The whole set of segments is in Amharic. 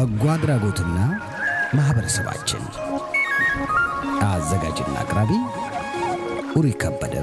በጎ አድራጎትና ማህበረሰባችን አዘጋጅና አቅራቢ ኡሪ ከበደ።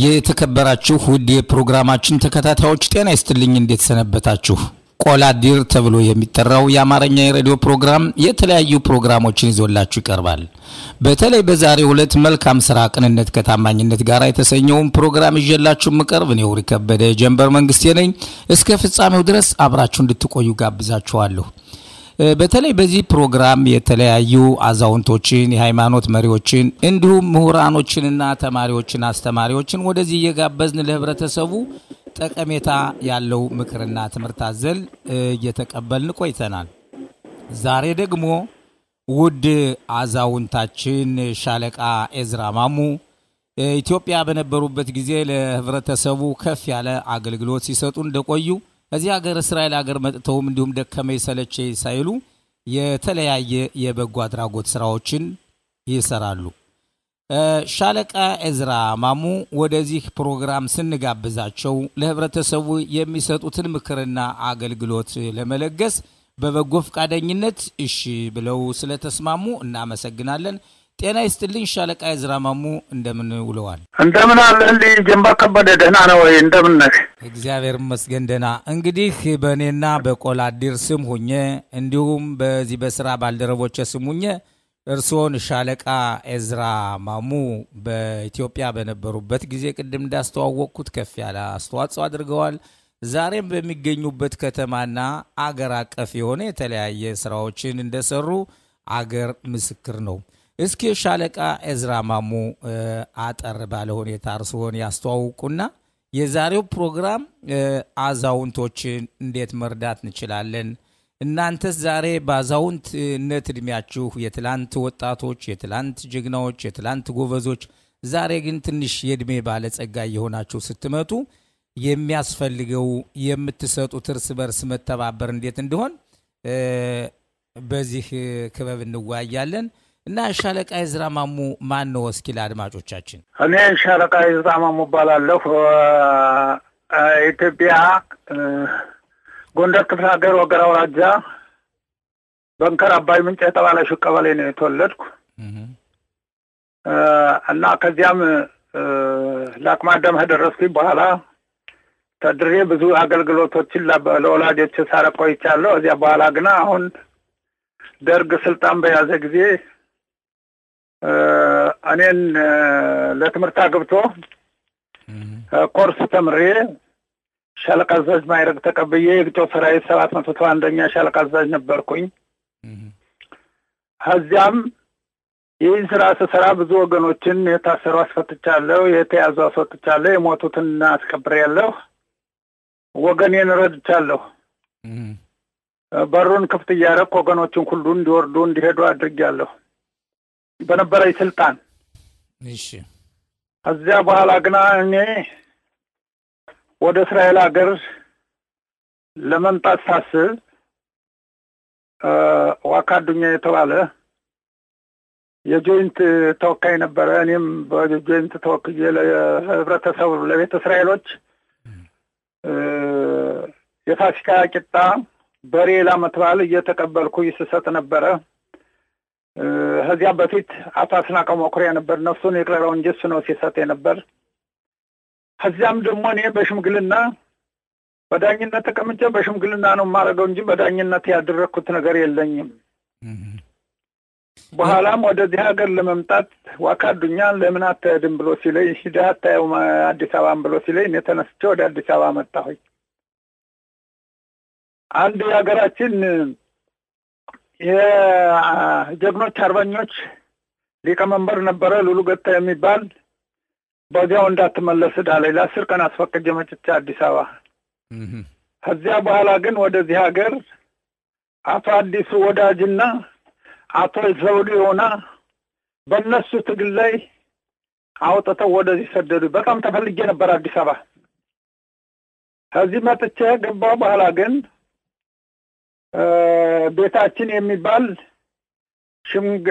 የተከበራችሁ ውድ የፕሮግራማችን ተከታታዮች ጤና ይስጥልኝ። እንዴት ሰነበታችሁ? ቆላዲር ተብሎ የሚጠራው የአማርኛ የሬዲዮ ፕሮግራም የተለያዩ ፕሮግራሞችን ይዞላችሁ ይቀርባል። በተለይ በዛሬው ዕለት መልካም ስራ ቅንነት ከታማኝነት ጋር የተሰኘውን ፕሮግራም ይዤላችሁ መቀርብ ነው ኡሪ ከበደ ጀንበር መንግስቴ ነኝ። እስከ ፍጻሜው ድረስ አብራችሁ እንድትቆዩ ጋብዛችኋለሁ። በተለይ በዚህ ፕሮግራም የተለያዩ አዛውንቶችን የሃይማኖት መሪዎችን እንዲሁም ምሁራኖችንና ተማሪዎችን አስተማሪዎችን ወደዚህ እየጋበዝን ለህብረተሰቡ ጠቀሜታ ያለው ምክርና ትምህርት አዘል እየተቀበልን ቆይተናል። ዛሬ ደግሞ ውድ አዛውንታችን ሻለቃ ኤዝራ ማሙ ኢትዮጵያ በነበሩበት ጊዜ ለህብረተሰቡ ከፍ ያለ አገልግሎት ሲሰጡ እንደቆዩ እዚህ ሀገር እስራኤል ሀገር መጥተውም እንዲሁም ደከመኝ ሰለቸኝ ሳይሉ የተለያየ የበጎ አድራጎት ስራዎችን ይሰራሉ። ሻለቃ ኤዝራ ማሙ ወደዚህ ፕሮግራም ስንጋብዛቸው ለህብረተሰቡ የሚሰጡትን ምክርና አገልግሎት ለመለገስ በበጎ ፈቃደኝነት እሺ ብለው ስለተስማሙ እናመሰግናለን። ጤና ይስጥልኝ ሻለቃ ኤዝራ ማሙ፣ እንደምን ውለዋል? እንደምን አለልኝ ጀንበር ከበደ፣ ደህና ነው ወይ? እንደምን ነህ? እግዚአብሔር ይመስገን ደህና። እንግዲህ በእኔና በቆላዲር ስም ሆኜ እንዲሁም በዚህ በስራ ባልደረቦች ስም ሆኜ እርሶን ሻለቃ ኤዝራ ማሙ በኢትዮጵያ በነበሩበት ጊዜ ቅድም እንዳስተዋወቅኩት ከፍ ያለ አስተዋጽኦ አድርገዋል። ዛሬም በሚገኙበት ከተማና አገር አቀፍ የሆነ የተለያየ ስራዎችን እንደሰሩ አገር ምስክር ነው። እስኪ ሻለቃ ኤዝራ ማሙ አጠር ባለ ሁኔታ እርስዎን ያስተዋውቁና የዛሬው ፕሮግራም አዛውንቶችን እንዴት መርዳት እንችላለን፣ እናንተስ ዛሬ ባዛውንትነት እድሜያችሁ የትላንት ወጣቶች፣ የትላንት ጀግናዎች፣ የትላንት ጎበዞች ዛሬ ግን ትንሽ የእድሜ ባለጸጋ የሆናችሁ ስትመጡ የሚያስፈልገው የምትሰጡት እርስ በርስ መተባበር እንዴት እንደሆን በዚህ ክበብ እንወያያለን። እና ሻለቃ ኤዝራ ማሙ ማን ነው እስኪ ለአድማጮቻችን? እኔ ሻለቃ ኤዝራ ማሙ እባላለሁ። ኢትዮጵያ ጎንደር ክፍለ ሀገር ወገራ አውራጃ በንከር አባይ ምንጭ የተባለ ቀበሌ ነው የተወለድኩ እና ከዚያም ለአቅመ አዳም ከደረስኩኝ በኋላ ተድሬ ብዙ አገልግሎቶችን ለወላጆች ሳረግ ቆይቻለሁ። እዚያ በኋላ ግን አሁን ደርግ ስልጣን በያዘ ጊዜ እኔን ለትምህርት አግብቶ ኮርስ ተምሬ ሻለቃ አዛዥ ማዕረግ ተቀብዬ የግጦ ሰራዊት 701ኛ ሻለቃ አዛዥ ነበርኩኝ። ከዚያም ይህን ስራ ስሰራ ብዙ ወገኖችን የታሰሩ አስፈትቻለሁ፣ የተያዙ አስፈትቻለሁ፣ የሞቱትን አስቀብሬያለሁ፣ ወገኔን ረድቻለሁ። በሩን ክፍት እያደረኩ ወገኖችን ሁሉ እንዲወርዱ እንዲሄዱ አድርጌያለሁ በነበረኝ ስልጣን። እሺ። ከዚያ በኋላ ግን እኔ ወደ እስራኤል ሀገር ለመምጣት ሳስብ ዋካዱኛ የተባለ የጆይንት ተወካይ ነበረ። እኔም በጆይንት ተወክዬ ለህብረተሰቡ ለቤተ እስራኤሎች የፋሲካ ቂጣ በሬ ለዓመት በዓል እየተቀበልኩ ይስሰጥ ነበረ። ከዚያ በፊት አቶ አስናቀው መኩሪያ ነበር ነፍሱን ይቅረረው እንጂ እሱ ነው ሲሰጥ ነበር። ከዚያም ደግሞ እኔ በሽምግልና በዳኝነት ተቀምጬ በሽምግልና ነው የማደርገው እንጂ በዳኝነት ያደረኩት ነገር የለኝም። በኋላም ወደዚህ ሀገር ለመምጣት ዋካዱኛ ለምን አትሄድም ብሎ ሲለኝ ሂደህ አታየው አዲስ አበባን ብሎ ሲለኝ እኔ ተነስቼ ወደ አዲስ አበባ መጣሁኝ። አንድ የሀገራችን የጀግኖች አርበኞች ሊቀመንበር ነበረ ሉሉ ገታ የሚባል። በዚያው እንዳትመለስ ዳለኝ ለ10 ቀን አስፈቅጄ መጥቼ አዲስ አበባ። ከዚያ በኋላ ግን ወደዚህ ሀገር አቶ አዲሱ ወዳጅና አቶ ዘውዱ ዮና በእነሱ ትግል ላይ አውጥተው ወደዚህ ሰደዱ። በጣም ተፈልጌ ነበር አዲስ አበባ። ከዚህ መጥቼ ገባሁ። በኋላ ግን ቤታችን የሚባል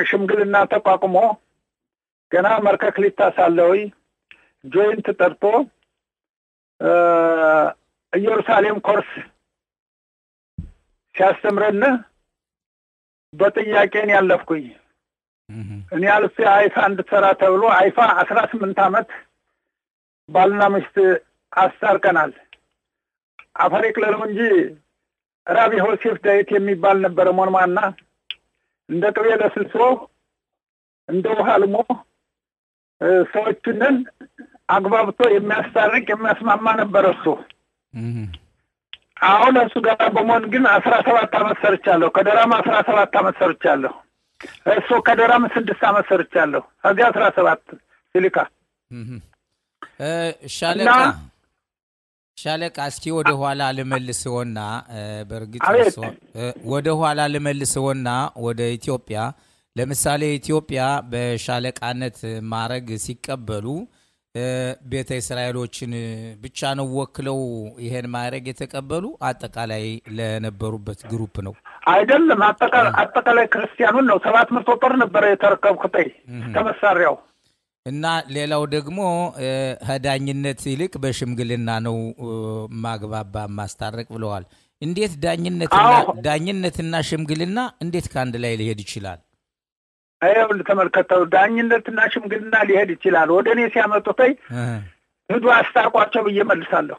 ሽምግልና ተቋቁሞ ገና መርከክሊታ ሳለውይ ጆይንት ተጠርቶ ኢየሩሳሌም ኮርስ ሲያስተምረን በጥያቄን ያለፍኩኝ እኔ አልፌ አይፋ እንድትሰራ ተብሎ አይፋ 18 ዓመት ባልና ሚስት አስታርቀናል። አፈሪቅለለው እንጂ ራቢ ሆሴፍ ዳዊት የሚባል ነበር ሞንማና እንደ ቅቤ ለስልሶ እንደ ውሃ ልሞ ሰዎችን አግባብቶ የሚያስታርቅ የሚያስማማ ነበር እሱ። አሁን እሱ ጋር በመሆን ግን 17 ዓመት ሰርቻለሁ። ከደራማ 17 ዓመት ሰርቻለሁ። እሱ ከደራማ 6 ዓመት ሰርቻለሁ። እዚያ 17 ሲልካ ሻለቃ እስኪ ወደ ኋላ ልመልስዎና በርግጥ ወደ ኋላ ልመልስዎና ወደ ኢትዮጵያ ለምሳሌ ኢትዮጵያ በሻለቃነት ማረግ ሲቀበሉ ቤተ እስራኤሎችን ብቻ ነው ወክለው ይሄን ማረግ የተቀበሉ አጠቃላይ ለነበሩበት ግሩፕ ነው አይደለም አጠቃላይ ክርስቲያኑን ነው 700 ጦር ነበር የተረከብኩት ከመሳሪያው እና ሌላው ደግሞ ዳኝነት ይልቅ በሽምግልና ነው ማግባባ ማስታረቅ ብለዋል። እንዴት ዳኝነትና ሽምግልና እንዴት ካንድ ላይ ሊሄድ ይችላል? አይው ተመልከተው ዳኝነትና ሽምግልና ሊሄድ ይችላል። ወደኔ ሲያመጡተይ ሄዱ አስታርቋቸው በየመልሳለሁ።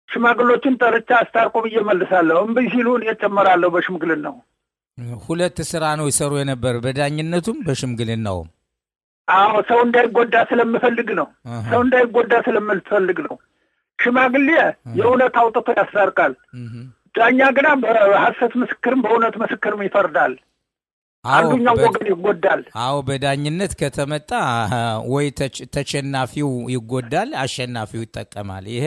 ሽማግሎችን ጠርቻ አስታርቆ በየመልሳለሁ። እምቢ ሲሉ እኔ ተመራለሁ በሽምግልናው። ሁለት ስራ ነው ይሰሩ የነበር በዳኝነቱም በሽምግልናውም። አዎ ሰው እንዳይጎዳ ስለምፈልግ ነው። ሰው እንዳይጎዳ ስለምፈልግ ነው። ሽማግሌ የእውነት አውጥቶ ያስታርቃል። ዳኛ ግን በሐሰት ምስክርም በእውነት ምስክርም ይፈርዳል። አንዱኛው ወገን ይጎዳል። አዎ በዳኝነት ከተመጣ ወይ ተሸናፊው ይጎዳል፣ አሸናፊው ይጠቀማል። ይሄ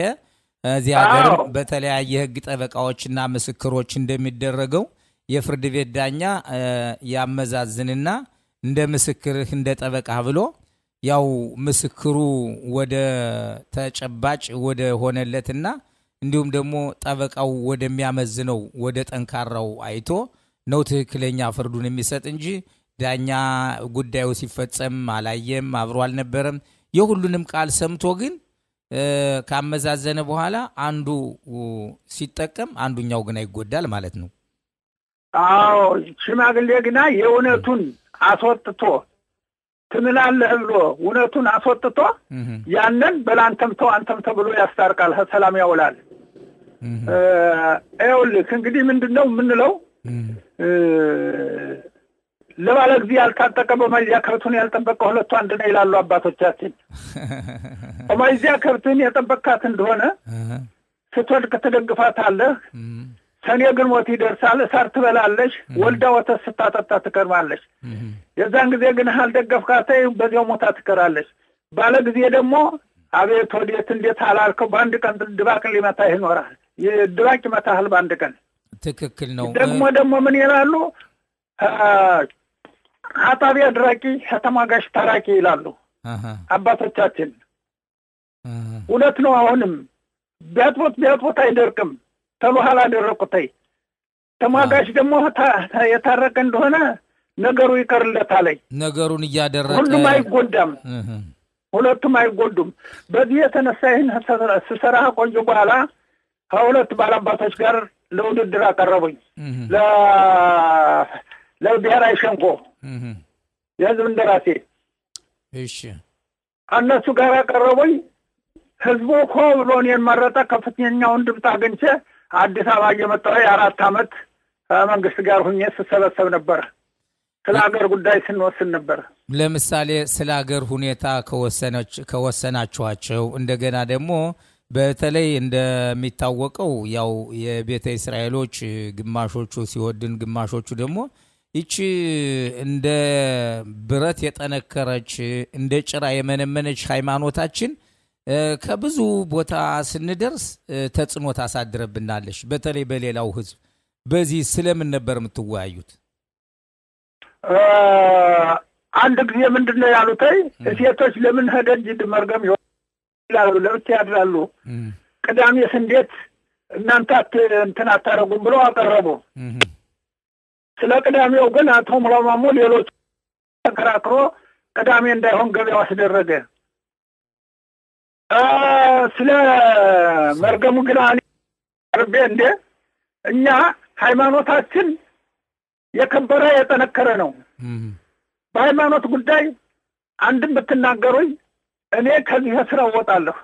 እዚህ ሀገር በተለያየ ህግ ጠበቃዎችና ምስክሮች እንደሚደረገው የፍርድ ቤት ዳኛ ያመዛዝንና እንደ ምስክርህ እንደ ጠበቃ ብሎ ያው ምስክሩ ወደ ተጨባጭ ወደ ሆነለትና እንዲሁም ደግሞ ጠበቃው ወደሚያመዝነው ወደ ጠንካራው አይቶ ነው ትክክለኛ ፍርዱን የሚሰጥ እንጂ ዳኛ ጉዳዩ ሲፈጸም አላየም አብሮ አልነበረም የሁሉንም ቃል ሰምቶ ግን ካመዛዘነ በኋላ አንዱ ሲጠቀም አንዱኛው ግን ይጎዳል ማለት ነው። አዎ ሽማግሌ ግና የእውነቱን አስወጥቶ ትምላለህ ብሎ እውነቱን አስወጥቶ ያንን በላንተምተው አንተምተው ብሎ ያስታርቃል፣ ሰላም ያውላል። አይውልክ እንግዲህ ምንድነው ምንለው ለባለ ጊዜ ያልታጠቀ በማይዚያ ከብቱን ያልጠበቀ ሁለቱ አንድ ነው ይላሉ አባቶቻችን። በማይዚያ ከብቱን የጠበቃት እንደሆነ ስትወድቅ ትደግፋታለህ፣ ሰኔ ግንቦት ይደርሳል ሳር ትበላለች፣ ወልዳ ወተት ስታጠጣ ትከርማለች። የዛን ጊዜ ግን አልደገፍካት በዚያው ሞታ ትከራለች። ባለ ጊዜ ደግሞ አቤት ወዴት እንዴት አላልከው በአንድ ቀን ድባቅ ሊመታ ይኖራል። የድባቅ ይመታል በአንድ ቀን። ትክክል ነው። ደግሞ ምን ይላሉ? አጣቢ አድራቂ ከተማጋሽ ታራቂ ይላሉ አባቶቻችን። እውነት ነው። አሁንም ቢያጥቦት አይደርቅም ተሉሃላ ደረቁታይ። ተማጋሽ ደግሞ የታረቀ እንደሆነ ነገሩ ይቀርለታል። ነገሩን እያደረቀ ሁሉም አይጎዳም፣ ሁለቱም አይጎዱም። በዚህ የተነሳ ይህን ስሰራ ቆየ በኋላ ከሁለት ባላባቶች ጋር ለውድድር አቀረቡኝ ለብሔራዊ ሸንጎ የህዝብ እንደራሴ። እሺ እነሱ ጋር አቀረቡኝ። ህዝቡ እኮ ብሎ እኔን መረጠ። ከፍተኛውን ድምፅ አግኝቼ አዲስ አበባ እየመጣሁ 4 ዓመት መንግስት ጋር ሁኜ ስሰበሰብ ነበር። ስለ ሀገር ጉዳይ ስንወስን ነበር። ለምሳሌ ስለ ሀገር ሁኔታ ከወሰናችኋቸው እንደገና ደግሞ በተለይ እንደሚታወቀው ያው የቤተ እስራኤሎች ግማሾቹ ሲወድን ግማሾቹ ደግሞ እቺ እንደ ብረት የጠነከረች እንደ ጭራ የመነመነች ሃይማኖታችን ከብዙ ቦታ ስንደርስ ተጽዕኖ ታሳድረብናለች። በተለይ በሌላው ህዝብ በዚህ ስለምን ነበር የምትወያዩት? አንድ ጊዜ ምንድነው ያሉት? ሴቶች ለምን ሄደጅ መርገም ይላሉ፣ ለብቻ ያድራሉ። ቅዳሜስ እንዴት እናንተ እንትን አታረጉም ብለው አቀረቡ። ስለ ቅዳሜው ግን አቶ ሙላማሙ ሌሎች ተከራክሮ ቅዳሜ እንዳይሆን ገበያው አስደረገ። ስለ መርገሙ ግን አርቤ እንደ እኛ ሃይማኖታችን የከበረ የጠነከረ ነው። በሃይማኖት ጉዳይ አንድም ብትናገሩኝ እኔ ከዚህ ስራ ወጣለሁ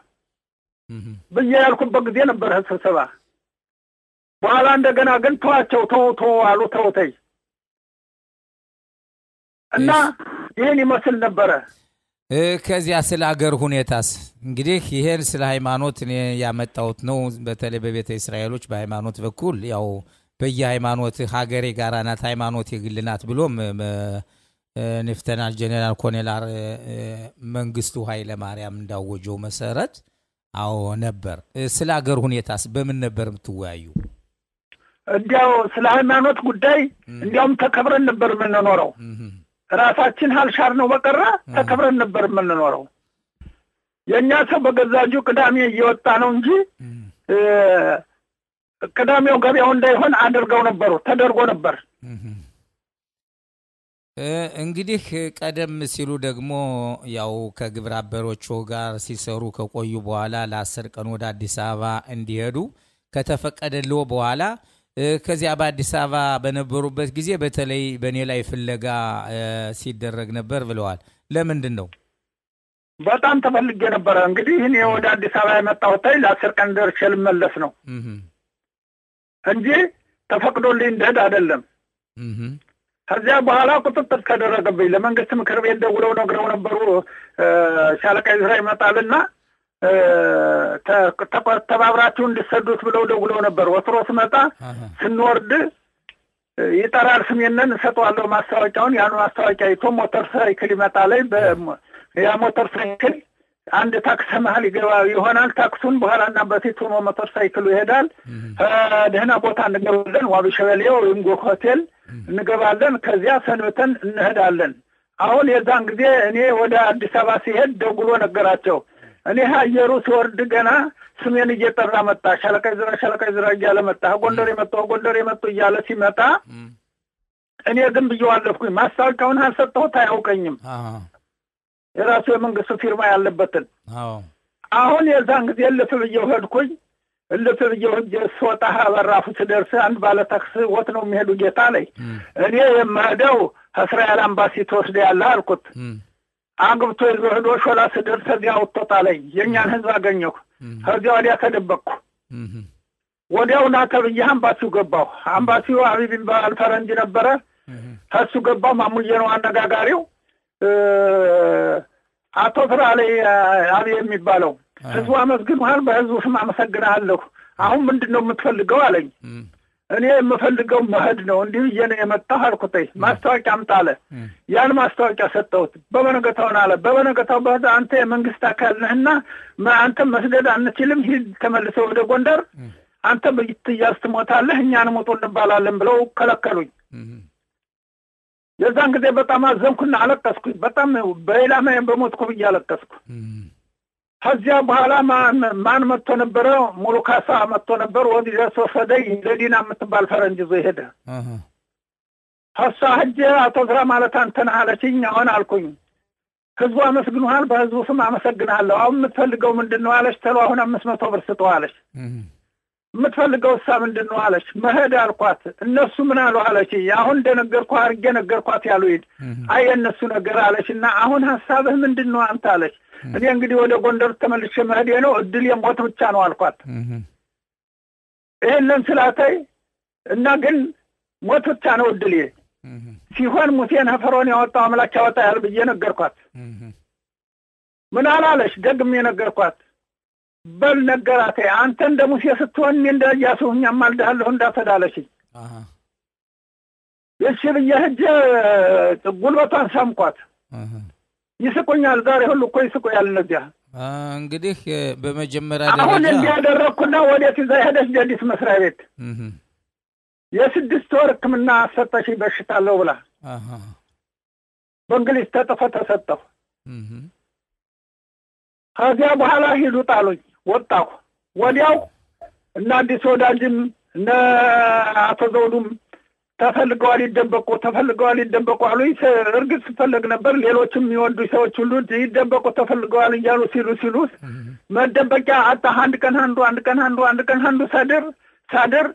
ብዬ ያልኩበት ጊዜ ነበር ስብሰባ። በኋላ እንደገና ግን ተዋቸው ተው አሉ ተውተይ እና ይሄን ይመስል ነበረ። ከዚያ ስለ ሀገር ሁኔታስ እንግዲህ ይሄን ስለ ሃይማኖት እኔ ያመጣሁት ነው። በተለይ በቤተ እስራኤሎች በሃይማኖት በኩል ያው በየሃይማኖት ሀገሬ ጋራ ናት ሃይማኖት የግልናት ብሎም ኔፍተናል ጀነራል ኮሎኔል መንግስቱ ኃይለ ማርያም እንዳወጀው መሰረት አዎ ነበር። ስለ ሀገር ሁኔታስ በምን ነበር የምትወያዩ? እንዲያው ስለ ሃይማኖት ጉዳይ እንዲያውም ተከብረን ነበር የምንኖረው። ራሳችን ሀልሻር ነው በቀራ ተከብረን ነበር የምንኖረው። የኛ ሰው በገዛጁ ቅዳሜ እየወጣ ነው እንጂ ቅዳሜው ገበያው እንዳይሆን አድርገው ነበሩ ተደርጎ ነበር። እንግዲህ ቀደም ሲሉ ደግሞ ያው ከግብረ አበሮቹ ጋር ሲሰሩ ከቆዩ በኋላ ለ10 ቀን ወደ አዲስ አበባ እንዲሄዱ ከተፈቀደልዎ በኋላ ከዚያ በአዲስ አበባ በነበሩበት ጊዜ በተለይ በኔ ላይ ፍለጋ ሲደረግ ነበር ብለዋል። ለምንድን ነው? በጣም ተፈልጌ ነበር። እንግዲህ እኔ ወደ አዲስ አበባ የመጣሁት ለ10 ቀን ደርሼ ልመለስ ነው እንጂ ተፈቅዶልኝ እንደሄድ አይደለም። ከዚያ በኋላ ቁጥጥር ተደረገብኝ። ለመንግስት ምክር ቤት ደውለው ነግረው ነበሩ ሻለቃ ይዝራ ይመጣልና ተባብራችሁ እንድትሰዱት ብለው ደውለው ነበር። ወትሮ ስመጣ ስንወርድ ይጠራል ስሜንን እሰጠዋለሁ ማስታወቂያውን። ያን ማስታወቂያ አይቶ ሞተር ሳይክል ይመጣል። ያ ሞተር ሳይክል አንድ ታክስ መሀል ይገባ ይሆናል። ታክሱን በኋላና በፊት ሆኖ ሞተር ሳይክሉ ይሄዳል። ደህና ቦታ እንገባለን። ዋቢ ሸበሌ ወይም ጎ ሆቴል እንገባለን። ከዚያ ሰንብተን እንሄዳለን። አሁን የዛን ጊዜ እኔ ወደ አዲስ አበባ ሲሄድ ደውሎ ነገራቸው። እኔ አየሩ ሲወርድ ገና ስሜን እየጠራ መጣ። ሻለቃ ይዝራ እያለ መጣ። ጎንደር የመጡ እያለ ሲመጣ እኔ ግን ብዬው አለፍኩኝ። ማስታወቂያውን አልሰጠሁት አያውቀኝም። የራሱ የመንግስት ፊርማ ያለበትን። አሁን የዛን ጊዜ እልፍ ብዬው ሄድኩኝ። እልፍ ብዬው ስወጣ በራፉ ስደርስ አንድ ባለ ታክስ ወት ነው የሚሄዱ ጌታ ላይ እኔ የምሄደው እስራኤል አምባሲ ተወስደ ያለ አልኩት። አግብቶ ይዞ ሄዶ ሾላ ስደርስ እዚያ ወጥቶታለኝ። የእኛን ህዝብ አገኘሁ። ከዚያ ወዲያ ተደበቅኩ። ወዲያው ና ተብዬ አምባሲው ገባሁ። አምባሲው አቢብ የሚባል ፈረንጅ ነበረ። ከሱ ገባሁ። ማሙዬ ነው አነጋጋሪው። አቶ ፍራሌ አቢ የሚባለው ህዝቡ አመስግኗል። በህዝቡ ስም አመሰግናለሁ። አሁን ምንድነው የምትፈልገው አለኝ። እኔ የምፈልገው መሄድ ነው። እንዲህ ብዬ ነው የመጣሁ አልኩት። ማስታወቂያ አምጣ አለ። ያን ማስታወቂያ ሰጠሁት። በበነገታውን አለ። በበነገታው አንተ የመንግስት አካል ነህና አንተ መስደድ አንችልም፣ ሂድ ተመልሰው ወደ ጎንደር፣ አንተ ብትያዝ ትሞታለህ፣ እኛን ሞቶ እንባላለን ብለው ከለከሉኝ። የዛን ጊዜ በጣም አዘንኩና አለቀስኩኝ። በጣም በኢላማ በሞትኩ ብዬ አለቀስኩ። ከዚያ በኋላ ማን መጥቶ ነበረ? ሙሉ ካሳ መጥቶ ነበር። ወዲህ ወሰደኝ። ለዲና የምትባል ፈረንጅ ይዞ ሄደ። ሀሳ ሂጅ አቶ ዝራ ማለት አንተ ነህ አለችኝ። አሁን አልኩኝ። ህዝቡ አመስግኗል። በህዝቡ ስም አመሰግናለሁ። አሁን የምትፈልገው ምንድን ነው አለች። ተለው አሁን 500 ብር ስጠው አለች። የምትፈልገው እሳ ምንድን ነው አለች። መሄድ አልኳት። እነሱ ምን አሉ አለች። አሁን እንደነገርኩ አድርጌ ነገርኳት ያሉኝ። አይ የእነሱ ነገር አለች። እና አሁን ሀሳብህ ምንድን ነው አንተ አለች። እኔ እንግዲህ ወደ ጎንደር ተመልሼ መሄዴ ነው። እድል የሞት ብቻ ነው አልኳት። ይሄንን ስላተይ እና ግን ሞት ብቻ ነው እድል ሲሆን ሙሴን ፈርዖን ያወጣው አምላክ ያወጣል ብዬ ነገርኳት። ምን አላለች? ደግሜ ነገርኳት። በል ነገራቴ አንተ እንደ ሙሴ ስትሆን እንደ ኢያሱ እኛም አልዳለሁ እንዳተዳለች። እሺ ብዬ ሂጅ ጉልበቷን ሳምኳት። ይስቁኛል። ዛሬ ሁሉ እኮ ይስቁኛል እነዚያ። እንግዲህ በመጀመሪያ ደረጃ አሁን እንዲያደረኩና ወዴት ይዛ ሄደች? ጀዲስ መስሪያ ቤት የ6 ወር ሕክምና ሰጠሽ በሽታለው ብላ በእንግሊዝ ተጥፎ ተሰጠሁ። ከዚያ በኋላ ሂዱ ጣሉኝ። ወጣሁ። ወዲያው እና አዲስ ወዳጅም እነ አቶ ዘውዱም ተፈልገዋል ይደበቁ አሉ። እርግጥ ሲፈለግ ነበር። ሌሎችም የሚወዱ ሰዎች ሁሉ ይደበቁ ተፈልገዋል እያሉ ሲሉ መደበቂያ አጣ። አንድ ቀን አንዱ ሳድር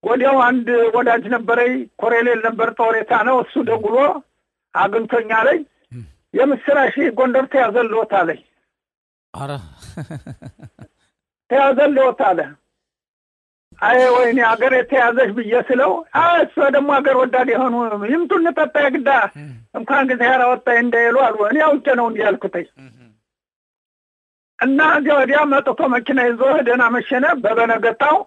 ወዲያው አንድ ወዳጅ ነበረኝ ኮሎኔል ነበር ጦሬታ ነው። እሱ ደውሎ አግኝቶኛ ላይ የምስራሽ ጎንደር ተያዘልዎት አለኝ። አረ ተያዘልዎት አለ። አይ ወይኔ አገር የተያዘሽ ብዬ ስለው እሱ ደግሞ አገር ወዳድ የሆኑ ይምጡን ጠጣ ግዳ እንኳን ጊዜ ያራወጣ እንደይሉ አሉ። እኔ አውቄ ነው እንዲህ ያልኩትኝ እና ወዲያ መጥቶ መኪና ይዞ ደህና መሸነ። በበነገታው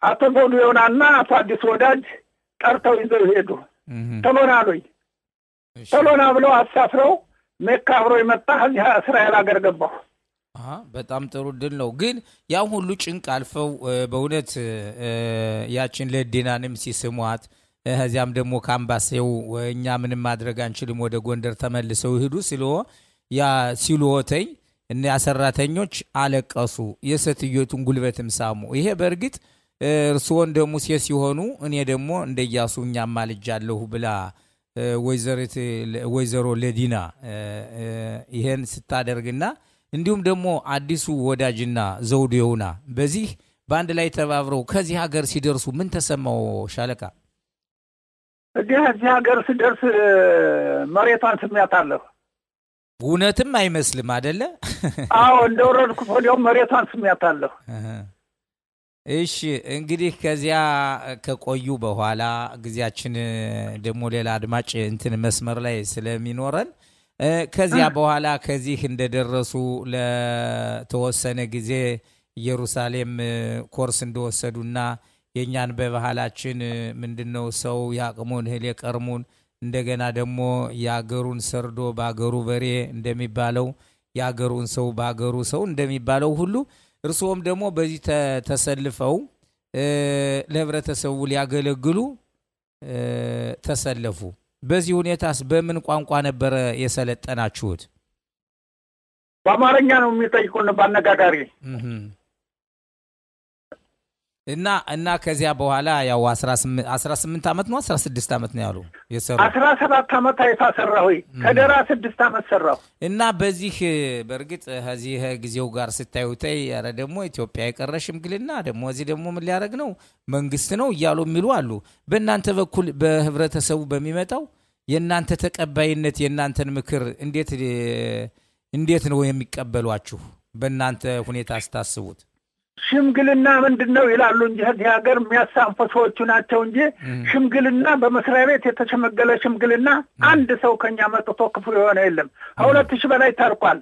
አቶ ዘውዱ ይሆናልና አቶ አዲስ ወዳጅ ጠርተው ይዘው ሄዱ። ተሎና ብለው አሳፍረው ሜካ አብሮ ይመጣ እዚህ እስራኤል ሀገር ገባሁ። በጣም ጥሩ ድል ነው። ግን ያው ሁሉ ጭንቅ አልፈው በእውነት ያችን ለዲናንም ሲስሟት እዚያም ደግሞ ካምባሴው እኛ ምንም ማድረግ አንችልም ወደ ጎንደር ተመልሰው ይሄዱ ሲሉወተኝ እና ሰራተኞች አለቀሱ። የሰትዮቱን ጉልበትም ሳሙ። ይሄ በእርግጥ እርስዎን ደግሞ ሲሆኑ እኔ ደግሞ እንደያሱ እኛም ማልጃለሁ ብላ ወይዘሮ ለዲና ይሄን ስታደርግና እንዲሁም ደግሞ አዲሱ ወዳጅና ዘውዱ ይሁና በዚህ ባንድ ላይ ተባብረው ከዚህ ሀገር ሲደርሱ ምን ተሰማው ሻለቃ? እዚህ ሀገር ሲደርስ መሬቷን ስሜያታለሁ። እውነትም አይመስልም አይደለ? አዎ እንደወረድኩ ወዲያው መሬቷን ስሜያታለሁ። እሺ እንግዲህ ከዚያ ከቆዩ በኋላ ግዚያችን ደግሞ ሌላ አድማጭ እንትን መስመር ላይ ስለሚኖረን ከዚያ በኋላ ከዚህ እንደደረሱ ለተወሰነ ጊዜ ኢየሩሳሌም ኮርስ እንደወሰዱና የኛን በባህላችን ምንድነው ሰው ያቅሙን እህል የቀርሙን እንደገና ደግሞ ያገሩን ሰርዶ ባገሩ በሬ እንደሚባለው ያገሩን ሰው ባገሩ ሰው እንደሚባለው ሁሉ እርሶም ደግሞ በዚህ ተሰልፈው ለህብረተሰቡ ሊያገለግሉ ተሰለፉ። በዚህ ሁኔታስ በምን ቋንቋ ነበር የሰለጠናችሁት? በአማርኛ ነው የሚጠይቁን ባነጋጋሪ እና ከዚያ በኋላ ያው 18 አመት ነው 16 አመት ነው ያሉ የሰሩ 17 አመት አይፋሰራው ከደራ 6 አመት ሰራው እና በዚህ በርግጥ ከዚህ ጊዜው ጋር ስታዩታይ ያረ ደግሞ ኢትዮጵያ የቀረሽ ሽምግልና ደግሞ እዚህ ደግሞ ምን ሊያረግ ነው መንግስት ነው እያሉ የሚሉ አሉ። በእናንተ በኩል በህብረተሰቡ በሚመጣው የእናንተ ተቀባይነት የእናንተን ምክር እንዴት ነው የሚቀበሏችሁ? በእናንተ ሁኔታ አስታስቡት። ሽምግልና ምንድነው ይላሉ እንጂ እዚህ ሀገር የሚያሳንፉ ሰዎች ናቸው እንጂ ሽምግልና በመስሪያ ቤት የተሸመገለ ሽምግልና አንድ ሰው ከኛ መጥቶ ክፉ የሆነ የለም። 2000 በላይ ታርቋል።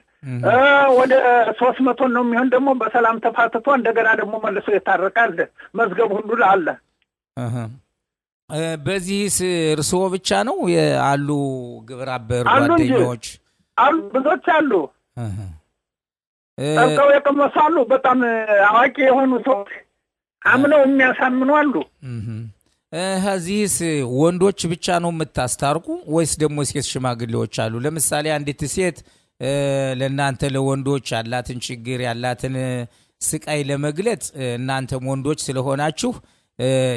ወደ 300 ነው የሚሆን ደግሞ በሰላም ተፋትቶ እንደገና ደግሞ መልሶ ይታረቃል። መዝገብ ሁሉ አለ። በዚህስ እርስዎ ብቻ ነው ያሉ ግብረ አበር ጓደኞች አሉ? ብዙዎች አሉ። ጠልቀው የቀመሳሉ። በጣም አዋቂ የሆኑ ሰዎች አምነው የሚያሳምኑ አሉ። እዚህስ ወንዶች ብቻ ነው የምታስታርቁ ወይስ ደግሞ ሴት ሽማግሌዎች አሉ? ለምሳሌ አንዲት ሴት ለእናንተ ለወንዶች ያላትን ችግር ያላትን ስቃይ ለመግለጽ እናንተም ወንዶች ስለሆናችሁ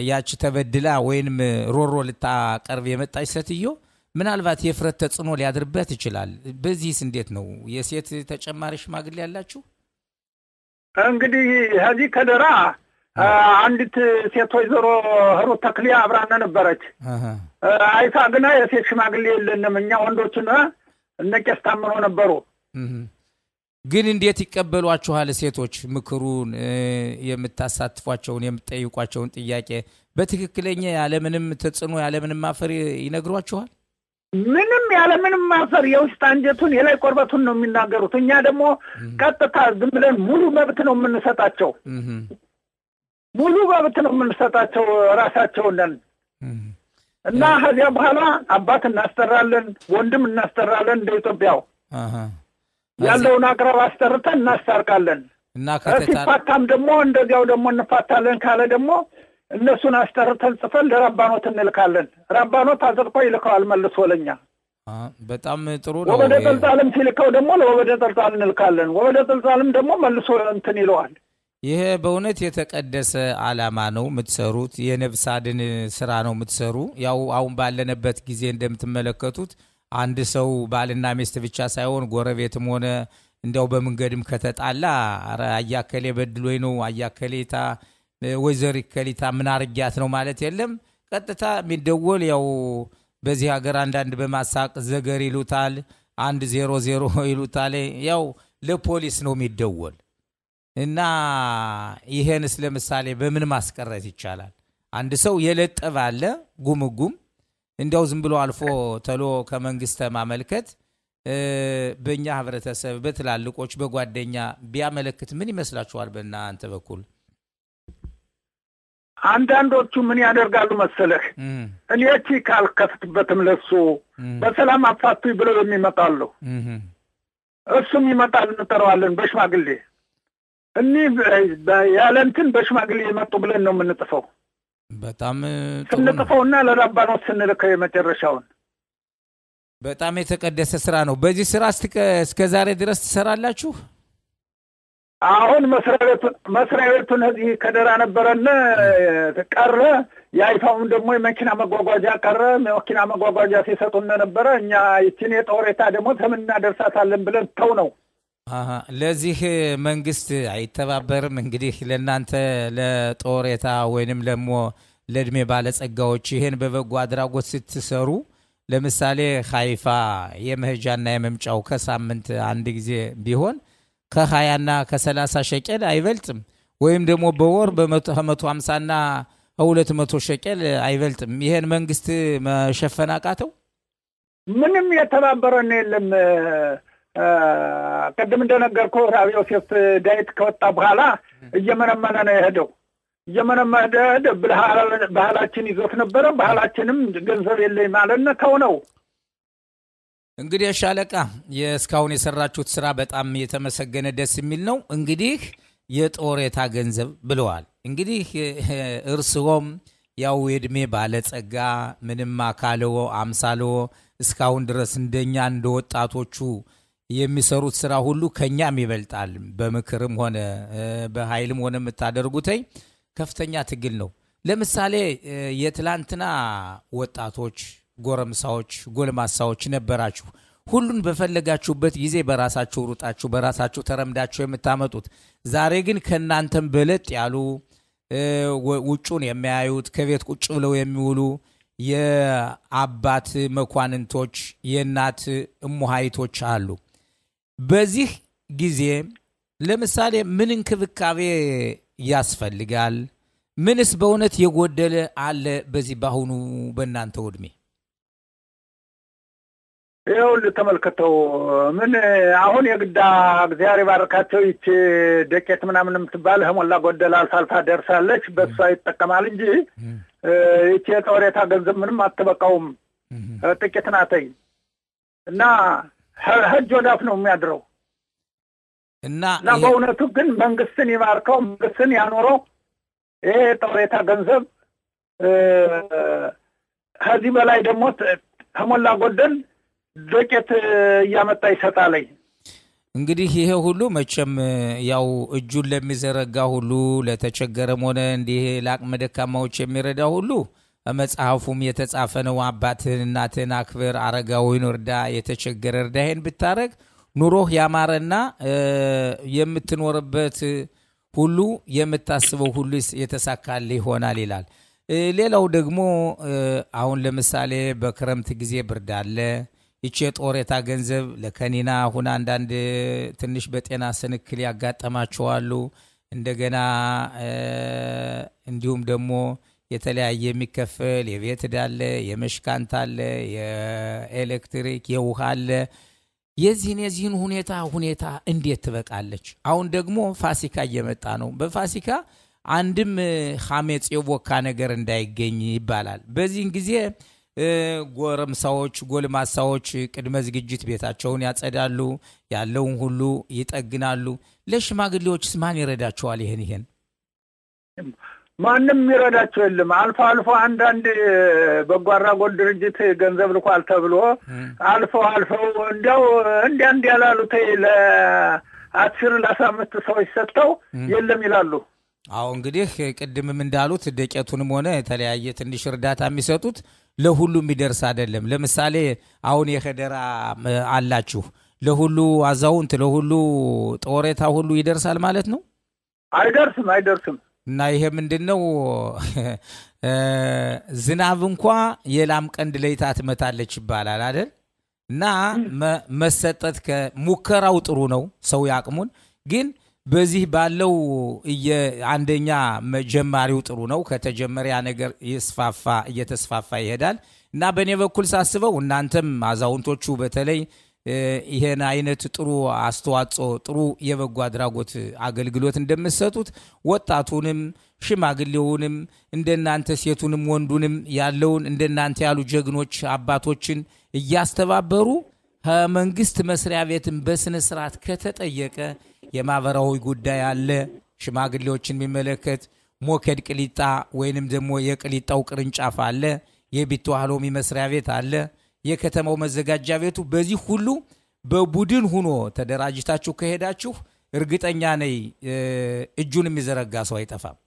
ያቺ ተበድላ ወይንም ሮሮ ልታቀርብ የመጣች ሴትዮ ምናልባት የፍረት ተጽዕኖ ሊያድርበት ይችላል። በዚህስ እንዴት ነው? የሴት ተጨማሪ ሽማግሌ ያላችሁ? እንግዲህ እዚህ ከደራ አንዲት ሴት ወይዘሮ ህሩት ተክሌ አብራና ነበረች። አይታ ግና የሴት ሽማግሌ የለንም እኛ ወንዶችና እነቄስ ታምኖ ነበሩ። ግን እንዴት ይቀበሏችኋል ሴቶች? ምክሩን የምታሳትፏቸውን የምትጠይቋቸውን ጥያቄ በትክክለኛ ያለምንም ተጽዕኖ ያለምንም ማፈር ይነግሯችኋል? ምንም ያለምንም ማፈር የውስጥ አንጀቱን የላይ ቆርበቱን ነው የሚናገሩት። እኛ ደግሞ ቀጥታ ዝም ብለን ሙሉ መብት ነው የምንሰጣቸው። ሙሉ መብት ነው የምንሰጣቸው ራሳቸውን እና ከዚያ በኋላ አባት እናስጠራለን፣ ወንድም እናስጠራለን። እንደ ኢትዮጵያው ያለውን አቅራብ አስጠርተን እናስታርቃለን። እና ሲፋታም ደግሞ እንደዚያው ደግሞ እንፋታለን ካለ ደግሞ እነሱን አስጠርተን ጽፈን ለራባኖት እንልካለን። ራባኖት አጽድቆ ይልከዋል መልሶ ለኛ። በጣም ጥሩ ነው። ወበደ ጠልጣልም ሲልከው ደግሞ ለወበደ ጠልጣል እንልካለን። ወበደ ጠልጣልም ደግሞ መልሶ እንትን ይለዋል ይሄ በእውነት የተቀደሰ ዓላማ ነው የምትሰሩት የነፍስ አድን ስራ ነው የምትሰሩ ያው አሁን ባለነበት ጊዜ እንደምትመለከቱት አንድ ሰው ባልና ሚስት ብቻ ሳይሆን ጎረቤትም ሆነ እንደው በመንገድም ከተጣላ አረ አያከለ በድሎይ ነው አያከለታ ወይዘሪ ከሊታ ምን አርጊያት ነው ማለት የለም ቀጥታ የሚደወል ያው በዚህ ሀገር አንዳንድ በማሳቅ ዘገር ይሉታል 100 ይሉታል ያው ለፖሊስ ነው የሚደወል እና ይሄንስ ለምሳሌ በምን ማስቀረት ይቻላል አንድ ሰው የለጠበ አለ ጉምጉም እንደው ዝም ብሎ አልፎ ተሎ ከመንግስት ማመልከት በእኛ ህብረተሰብ በትላልቆች በጓደኛ ቢያመለክት ምን ይመስላችኋል በእናንተ በኩል አንዳንዶቹ ምን ያደርጋሉ መሰለህ እኔ እቺ ካልከፍትበትም ለሱ በሰላም አፋቱኝ ብለው የሚመጣሉ እሱም ይመጣል እንጠራዋለን በሽማግሌ እኒ ያለንትን በሽማግሌ የመጡ ብለን ነው የምንጥፈው በጣም ስንጥፈውና ለራባኖስ ስንልከው የመጨረሻውን በጣም የተቀደሰ ስራ ነው በዚህ ስራ እስከ ዛሬ ድረስ ትሰራላችሁ አሁን መስሪያ ቤቱን እዚህ ከደራ ነበረና ቀረ ያይፋውን ደግሞ የመኪና መጓጓዣ ቀረ መኪና መጓጓዣ ሲሰጡን ነበር እኛ ይቺን የጦሬታ ደግሞ ተምና ደርሳታለን ብለን ተው ነው ለዚህ መንግስት አይተባበርም እንግዲህ ለናንተ ለጦሬታ ወይንም ለሞ ለድሜ ባለጸጋዎች ይሄን በበጎ አድራጎት ስትሰሩ ለምሳሌ ኻይፋ የመህጃና የመምጫው ከሳምንት አንድ ጊዜ ቢሆን ከ20 እና ከ30 ሸቀል አይበልጥም ወይም ደግሞ በወር በ150 እና 200 ሸቀል አይበልጥም ይሄን መንግስት መሸፈን አቃተው ምንም የተባበረን የለም ቀደም እንደነገርኩ ራቢዮ ሴት ዳይት ከወጣ በኋላ እየመነመነ ነው የሄደው እየመነመነ ባህላችን ይዞት ነበር ባህላችንም ገንዘብ የለኝ ማለት ነው እንግዲህ ሻለቃ የስካውን የሰራችሁት ስራ በጣም የተመሰገነ ደስ የሚል ነው እንግዲህ የጦሬታ ገንዘብ ብለዋል እንግዲህ እርስዎም ያው የድሜ ባለጸጋ ምንም አካለው አምሳለው እስካውን ድረስ እንደኛ እንደወጣቶቹ የሚሰሩት ስራ ሁሉ ከኛም ይበልጣል በመክርም ሆነ በኃይልም ሆነ የምታደርጉትይ ከፍተኛ ትግል ነው ለምሳሌ የትላንትና ወጣቶች ጎረምሳዎች ጎልማሳዎች ነበራችሁ ሁሉን በፈለጋችሁበት ጊዜ በራሳችሁ ሩጣችሁ በራሳችሁ ተረምዳችሁ የምታመጡት ዛሬ ግን ከናንተም በለጥ ያሉ ውጩን የሚያዩት ከቤት ቁጭ ብለው የሚውሉ የአባት መኳንንቶች የእናት እሙሃይቶች አሉ በዚህ ጊዜ ለምሳሌ ምን እንክብካቤ ያስፈልጋል ምንስ በእውነት የጎደለ አለ በዚህ ባሁኑ በእናንተ ወድሜ ይሁን ተመልከተው ምን አሁን የግዳ እግዚአብሔር ይባርካቸው ይቺ ደቄት ምናምን የምትባል ሞላ ጎደላ አልፋ ደርሳለች በሷ ይተከማል እንጂ ይቺ የጦሬታ ገንዘብ ምንም አትበቃውም ጥቂት ናተኝ እና ሀጅ ወዳፍ ነው የሚያድረው እና በእውነቱ ግን መንግስትን ይባርከው መንግስትን ያኖረው ይሄ ጦሬታ ገንዘብ ከዚህ በላይ ደግሞ ከሞላ ጎደል ዶቄት ያመጣ ይሰጣለኝ እንግዲህ ይሄ ሁሉ መቼም ያው እጁን ለሚዘረጋ ሁሉ ለተቸገረም ሆነ እንዲህ ለአቅመ ደካማዎች የሚረዳ ሁሉ መጽሐፉም የተጻፈ ነው አባትህን እናትህን አክብር አረጋዊን እርዳ የተቸገረ እርዳ ይሄን ብታረግ ኑሮህ ያማረና የምትኖርበት ሁሉ የምታስበው ሁሉ የተሳካል ይሆናል ይላል ሌላው ደግሞ አሁን ለምሳሌ በክረምት ጊዜ ብርድ አለ ይቺ ጦሬታ ገንዘብ ለከኒና ሁና አንዳንድ ትንሽ በጤና ስንክል ያጋጠማቸዋሉ እንደገና እንዲሁም ደግሞ የተለያየ የሚከፈል የቤት ዳለ የመሽካንት አለ የኤሌክትሪክ የውሃ አለ የዚህን ሁኔታ እንዴት ትበቃለች አሁን ደግሞ ፋሲካ እየመጣ ነው በፋሲካ አንድም ሐሜጽ የቦካ ነገር እንዳይገኝ ይባላል በዚህን ጊዜ ጎረምሳዎች ጎልማሳዎች ቅድመ ዝግጅት ቤታቸውን ያጸዳሉ ያለውን ሁሉ ይጠግናሉ ለሽማግሌዎችስ ማን ይረዳቸዋል ይሄን ማንም ይረዳቸው የለም አልፎ አንዳንድ በጎ አድራጎት ድርጅት ገንዘብ ልኳል ተብሎ አልፎ እንዲያው እንዲያላሉት 10 ለ15 ሰዎች ሰጥተው የለም ይላሉ። አዎ እንግዲህ ቅድምም እንዳሉት ደቄቱንም ሆነ የተለያየ ትንሽ እርዳታ የሚሰጡት ለሁሉም ይደርስ አይደለም። ለምሳሌ አሁን የከደራ አላችሁ ለሁሉ አዛውንት ለሁሉ ጦሬታ ሁሉ ይደርሳል ማለት ነው? አይደርስም። እና ይሄ ምንድነው ዝናብ እንኳን የላም ቀንድ ለይታ ትመታለች ይባላል አይደል? እና መሰጠት ከሙከራው ጥሩ ነው ሰው ያቅሙን ግን በዚህ ባለው አንደኛ መጀመሪያው ጥሩ ነው ከተጀመረ ያ ነገር እየተስፋፋ ይሄዳል እና በኔ በኩል ሳስበው እናንተም አዛውንቶቹ በተለይ ይሄን አይነት ጥሩ አስተዋጽኦ ጥሩ የበጎ አድራጎት አገልግሎት እንደምትሰጡት ወጣቱንም ሽማግሌውንም እንደናንተ ሴቱንም ወንዱንም ያለውን እንደናንተ ያሉ ጀግኖች አባቶችን እያስተባበሩ ከመንግስት መስሪያ ቤትን በስነ ስርዓት ከተጠየቀ የማህበራዊ ጉዳይ አለ ሽማግሌዎችን የሚመለከት ሞከድ ቅሊጣ ወይንም ደግሞ የቅሊጣው ቅርንጫፍ አለ የቢትዋህሎሚ መስሪያ ቤት አለ የከተማው መዘጋጃ ቤቱ በዚህ ሁሉ በቡድን ሆኖ ተደራጅታችሁ ከሄዳችሁ እርግጠኛ ነኝ እጁን የሚዘረጋ ሰው አይጠፋም።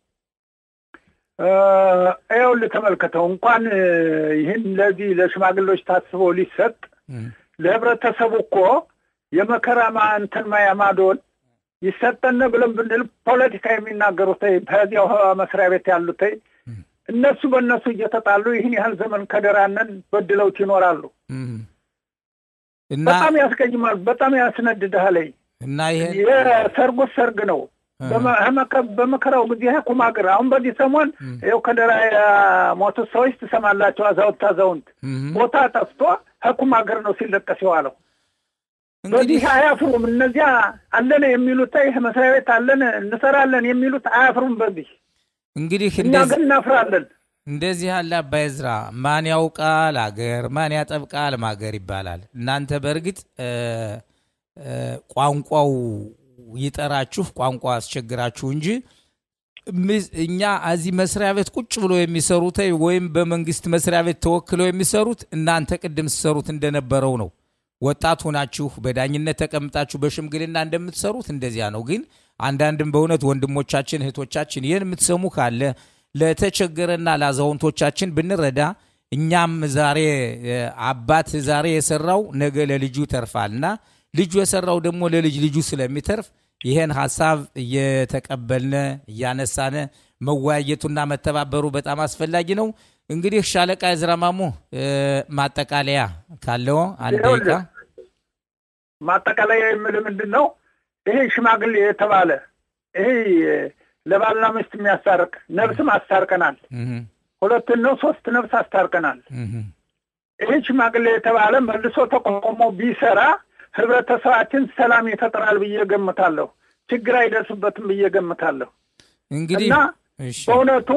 አይውል ተመልከተው እንኳን ይሄን ለዚህ ለሽማግሌዎች ታስቦ ሊሰጥ ለህብረተሰቡ እኮ የመከራ ማንተን ማያማዶን ይሰጠነ ብለን ብንል ፖለቲካ የሚናገሩት በዚያው መስሪያ ቤት ያሉት እነሱ በእነሱ እየተጣሉ ይህን ያህል ዘመን ከደራነን በድለው ይኖራሉ እና በጣም ያስቀይማል በጣም ያስነድዳል እና ይሄ የሰርጉ ሰርግ ነው በመከራው ጊዜ ኩማግራ አሁን በዚህ ሰሞን ይኸው ከደራ ሞቱ ሰዎች ተሰማላቸው አዛውንት ቦታ ጠፍቶ ኩማግር ነው ሲለቀስ ይዋለው እንግዲህ አያፍሩም እነዚያ አለነ የሚሉት ይሄ መስሪያ ቤት አለነ እንሰራለን የሚሉት አያፍሩም በዚህ እንግዲህ እናፍራለን እንደዚህ አለ አባይዝራ ማን ያውቃል አገር ማን ያጠብቃል ማገር ይባላል እናንተ በርግጥ ቋንቋው ይጠራችሁ ቋንቋ አስቸግራችሁ እንጂ እኛ አዚ መስሪያ ቤት ቁጭ ብሎ የሚሰሩት ወይም በመንግስት መስሪያ ቤት ተወክለው የሚሰሩት እናንተ ቅድም ሲሰሩት እንደነበረው ነው ወጣት ሆናችሁ በዳኝነት ተቀምጣችሁ በሽምግልና እንደምትሰሩት እንደዚያ ነው ግን አንዳንድም በእውነት ወንድሞቻችን እህቶቻችን ይሄን የምትሰሙ ካለ ለተቸገረና ለአዛውንቶቻችን ብንረዳ እኛም ዛሬ አባት ዛሬ የሰራው ነገ ለልጁ ተርፋልና ልጁ የሰራው ደግሞ ለልጅ ልጁ ስለሚተርፍ ይሄን ሐሳብ እየተቀበልነ ያነሳነ መዋየቱና መተባበሩ በጣም አስፈላጊ ነው እንግዲህ ሻለቃ ዝራማሙ ማጠቃለያ ካለው አንድ ደቂቃ ማጠቃለያ ምንድነው ይሄ ሽማግሌ የተባለ ይሄ ለባልና ሚስት የሚያስታርቅ ነፍስም አስታርቀናል ሁለት ነው ሶስት ነፍስ አስታርቀናል ይሄ ሽማግሌ የተባለ መልሶ ተቆሞ ቢሰራ ህብረተሰባችን ሰላም ይፈጥራል በየገምታለሁ ችግር አይደርስበትም በየገምታለሁ እንግዲህ በእውነቱ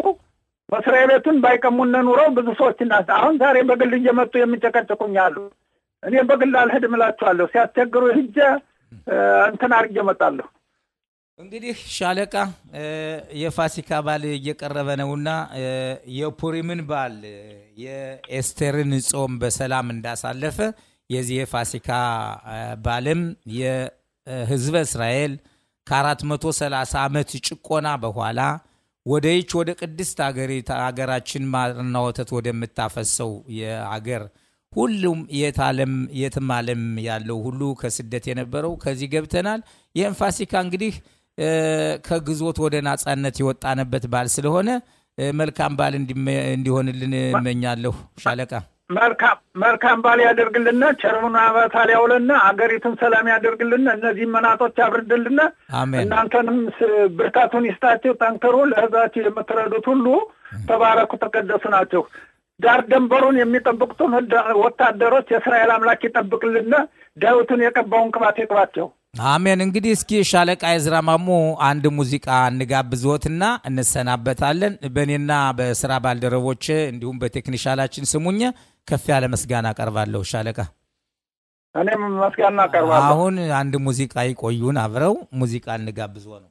መስሪያ ቤቱን ባይቀሙነ ኑረው ብዙ ሰዎችና አሁን ዛሬ በግል እየመጡ የሚጨቀጭቁኛሉ እኔ በግል አልሄድም እላቸዋለሁ ሲያስቸግሩ ሂጄ እንትን አርጌ እመጣለሁ እንግዲህ ሻለቃ የፋሲካ በዓል እየቀረበ ነውና የፑሪምን በዓል የኤስተርን ጾም በሰላም እንዳሳለፈ የዚህ የፋሲካ በዓልም የህዝበ እስራኤል ከ430 ዓመት ጭቆና በኋላ ወደይች ወደ ቅድስት ሀገራችን ማርና ወተት ወደምታፈሰው የሀገር ሁሉም የትም ዓለም ያለው ሁሉ ከስደት የነበረው ከዚህ ገብተናል ይህን ፋሲካ እንግዲህ ከግዞት ወደ ነጻነት የወጣንበት በዓል ስለሆነ መልካም በዓል እንዲሆንልን እመኛለሁ ሻለቃ መልካም በዓል ያደርግልና ቸርሙና አባታል ያውለና አገሪቱን ሰላም ያደርግልና እነዚህ መናጦች አብርድልና እናንተንም ብርታቱን ይስጣችሁ ጠንክሩ ለህዝባችሁ የምትረዱት ሁሉ ተባረኩ ተቀደሱ ናችሁ ዳር ደንበሩን የሚጠብቁትን ወታደሮች የእስራኤል አምላክ ይጠብቅልና ዳዊትን የቀባውን ቅባት ይቅባቸው አሜን እንግዲህ እስኪ ሻለቃ ዝራማሙ አንድ ሙዚቃ እንጋብዝዎትና እንሰናበታለን በእኔና በስራ ባልደረቦች እንዲሁም በቴክኒሻላችን ስሙኝ ከፍ ያለ መስጋና አቀርባለሁ ሻለቃ እኔም መስጋና አቀርባለሁ አሁን አንድ ሙዚቃ ይቆዩን አብረው ሙዚቃ እንጋብዝዎ ነው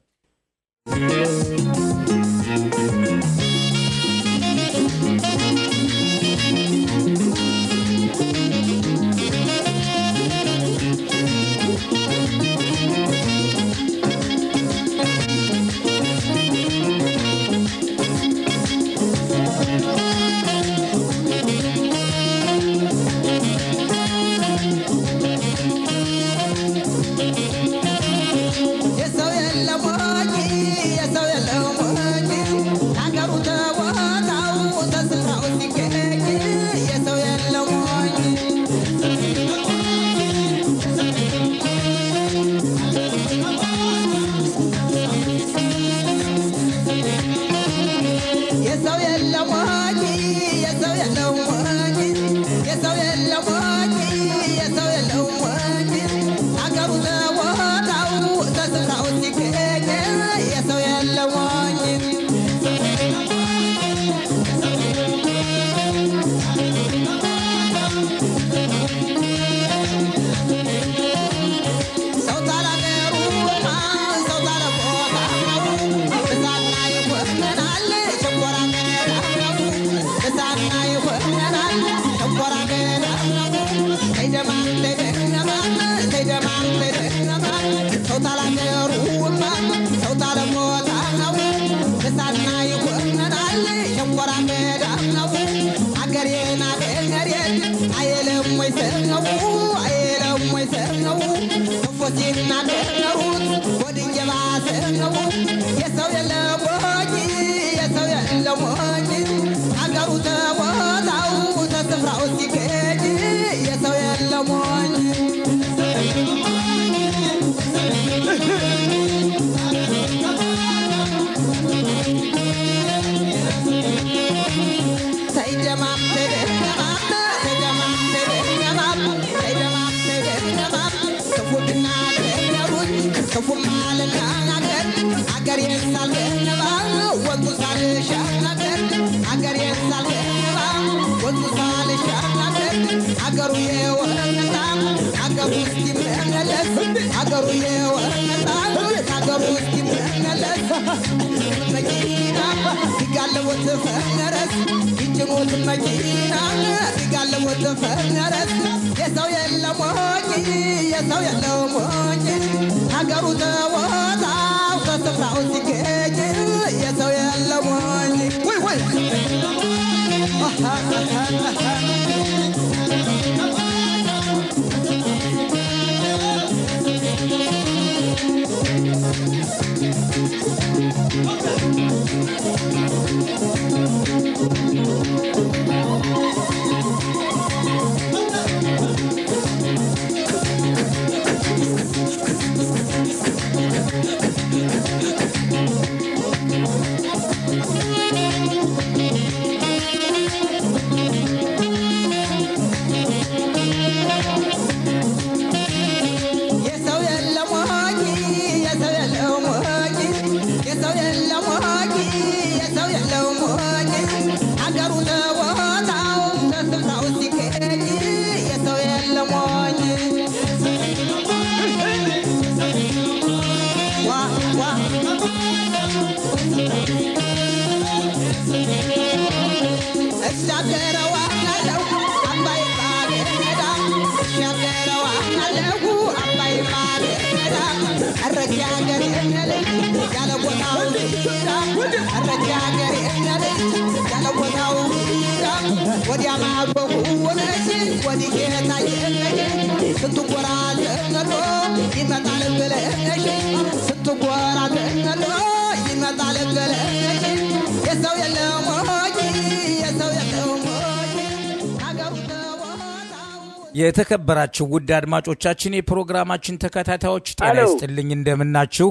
የተከበራችሁ ውድ አድማጮቻችን የፕሮግራማችን ተከታታዮች ጤና ይስጥልኝ እንደምናችሁ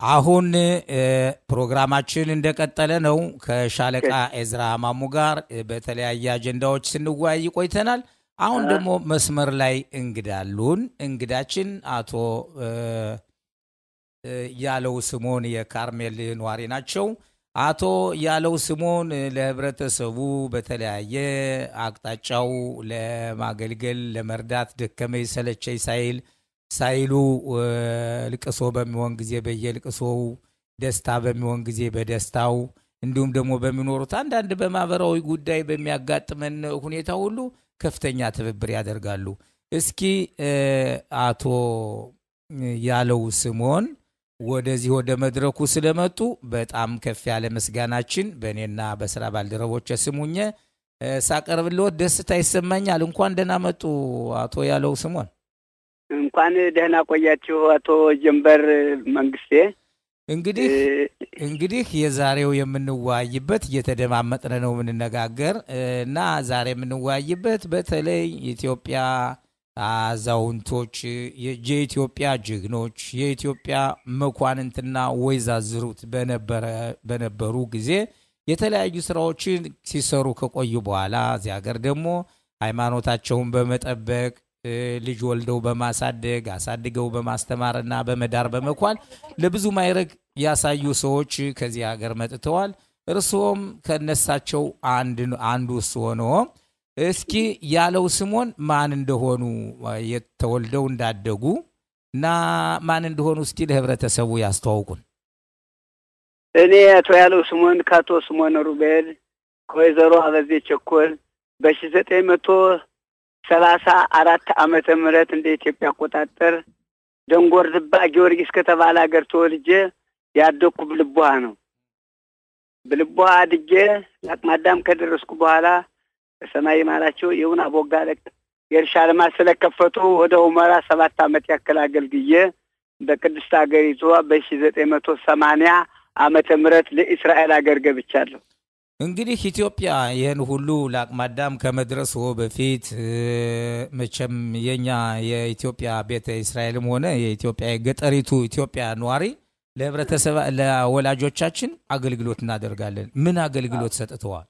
አሁን ፕሮግራማችን እንደቀጠለ ነው ከሻለቃ ኤዝራ ማሙ ጋር በተለያየ አጀንዳዎች ስንወያይ ቆይተናል አሁን ደግሞ መስመር ላይ እንግዳሉን እንግዳችን አቶ ያለው ስሞን የካርሜል ኗሪ ናቸው አቶ ያለው ስሞን ለህብረተሰቡ በተለያየ አቅጣጫው ለማገልገል ለመርዳት ደከመኝ ሰለቸኝ ሳይሉ ልቅሶ በሚሆን ጊዜ በየልቅሶው ደስታ በሚሆን ጊዜ በደስታው እንዲሁም ደግሞ በሚኖሩት አንዳንድ በማህበራዊ ጉዳይ በሚያጋጥመን ሁኔታ ሁሉ ከፍተኛ ትብብር ያደርጋሉ እስኪ አቶ ያለው ስሞን ወደዚህ ወደ መድረኩ ስለመጡ በጣም ከፍ ያለ መስጋናችን በእኔና በስራ ባልደረቦች ስሙኝ ሳቀርብልዎት ደስታ ይሰማኛል እንኳን ደህና መጡ አቶ ያለው ስሞን እንኳን ደህና ቆያችሁ አቶ ጀንበር መንግስቴ እንግዲህ የዛሬው የምንወያይበት እየተደማመጥነ ነው ምንነጋገር እና ዛሬ የምንወያይበት በተለይ ኢትዮጵያ አዛውንቶች የኢትዮጵያ ጅግኖች የኢትዮጵያ መኳንንትና ወይዛዝሩት በነበሩ ጊዜ የተለያዩ ስራዎችን ሲሰሩ ከቆዩ በኋላ እዚህ ሀገር ደግሞ ሃይማኖታቸውን በመጠበቅ ልጅ ወልደው በማሳደግ አሳድገው በማስተማርና በመዳር በመኳን ለብዙ ማይረግ ያሳዩ ሰዎች ከዚህ ሀገር መጥተዋል እርሶም ከነሳቸው አንዱ ሆነው እስኪ ያለው ስሞን ማን እንደሆኑ የተወልደው እንዳደጉ እና ማን እንደሆኑ እስቲ ለህብረተሰቡ ያስተዋውቁን እኔ አቶ ያለው ስሞን ካቶ ስሞን ሩቤል ከወይዘሮ አበዜ ቸኮል በ1934 ዓመተ ምህረት እንደ ኢትዮጵያ አቆጣጠር ደንጎር ዝባ ጊዮርጊስ ከተባለ ሀገር ተወልጄ ያደኩ ብልቧ ነው ብልቧ አድጌ ለአቅማዳም ከደረስኩ በኋላ ሰማይ ማራቸው የውና ቦጋለ የርሻ ልማት ስለከፈቱ ወደ ኡመራ 7 ዓመት ያክል አገልግዬ በቅድስት ሀገሪቷ በ1980 ዓመተ ምህረት ለእስራኤል ሀገር ገብቻለሁ። እንግዲህ ኢትዮጵያ ይሄን ሁሉ ለአቅማዳም ከመድረሱ በፊት መቼም የኛ የኢትዮጵያ ቤተ እስራኤልም ሆነ የኢትዮጵያ ገጠሪቱ ኢትዮጵያ ኗሪ ለህብረተሰብ ለወላጆቻችን አገልግሎት እናደርጋለን። ምን አገልግሎት ሰጥተዋል?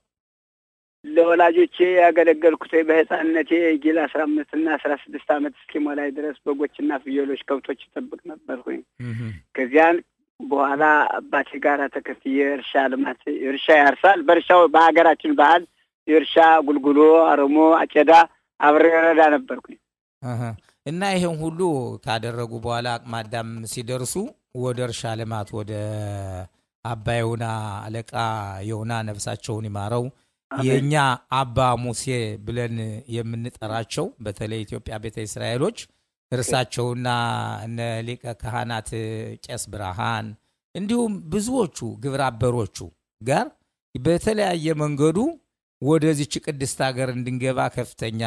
ለወላጆቼ ያገለገልኩት በህፃንነቴ ጊል 15 እና 16 ዓመት እስኪሞላኝ ድረስ በጎችና ፍየሎች ከብቶች ተጠብቅ ነበርኩኝ። ከዚያን በኋላ አባቴ ጋር ተከትዬ እርሻ ልማት እርሻ ያርሳል። በእርሻው በሀገራችን ባህል እርሻ ጉልጉሎ፣ አረሞ፣ አጨዳ አብሬ ረዳ ነበርኩኝ። እና ይሄን ሁሉ ካደረጉ በኋላ አቅማዳም ሲደርሱ ወደ እርሻ ልማት ወደ አባዩና አለቃ የሆና ነፍሳቸውን ይማረው የኛ አባ ሙሴ ብለን የምንጠራቸው በተለይ ኢትዮጵያ ቤተ እስራኤሎች እርሳቸውና እነ ሊቀ ካህናት ቄስ ብርሃን እንዲሁም ብዙዎቹ ግብረ አበሮቹ ጋር በተለያየ መንገዱ ወደዚህ ቅድስት ሀገር እንድንገባ ከፍተኛ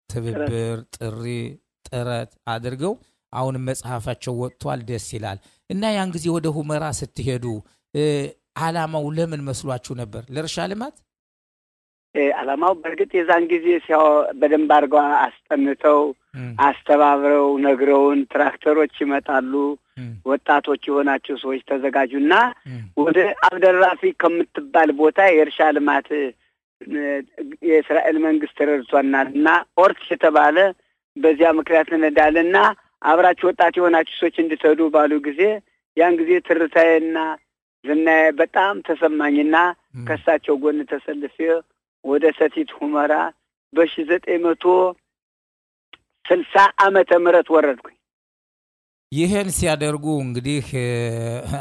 ትብብር ጥረት አድርገው አሁን መጽሐፋቸው ወጥቷል። ደስ ይላል። እና ያን ጊዜ ወደ ሁመራ ስትሄዱ ዓላማው ለምን መስሏችሁ ነበር? ለእርሻ ልማት? ዓላማው በርግጥ የዛን ጊዜ ሲያው በደንብ አድርገው አስጠንተው አስተባብረው ነግረውን ትራክተሮች ይመጣሉ፣ ወጣቶች የሆናችሁ ሰዎች ተዘጋጁና ወደ አብደራፊ ከምትባል ቦታ የእርሻ ልማት የእስራኤል መንግስት ረድቷናልና ኦርት የተባለ በዚያ ምክንያት እንዳለና አብራችሁ ወጣት የሆናችሁ ሰዎች እንድትሄዱ ባሉ ጊዜ ያን ጊዜ ትርታዬና ዝናዬ በጣም ተሰማኝና ከሳቸው ጎን ተሰልፌ ወደ ሰቲት ሁመራ በ1960 ዓመተ ምህረት ወረድኩኝ። ይሄን ሲያደርጉ እንግዲህ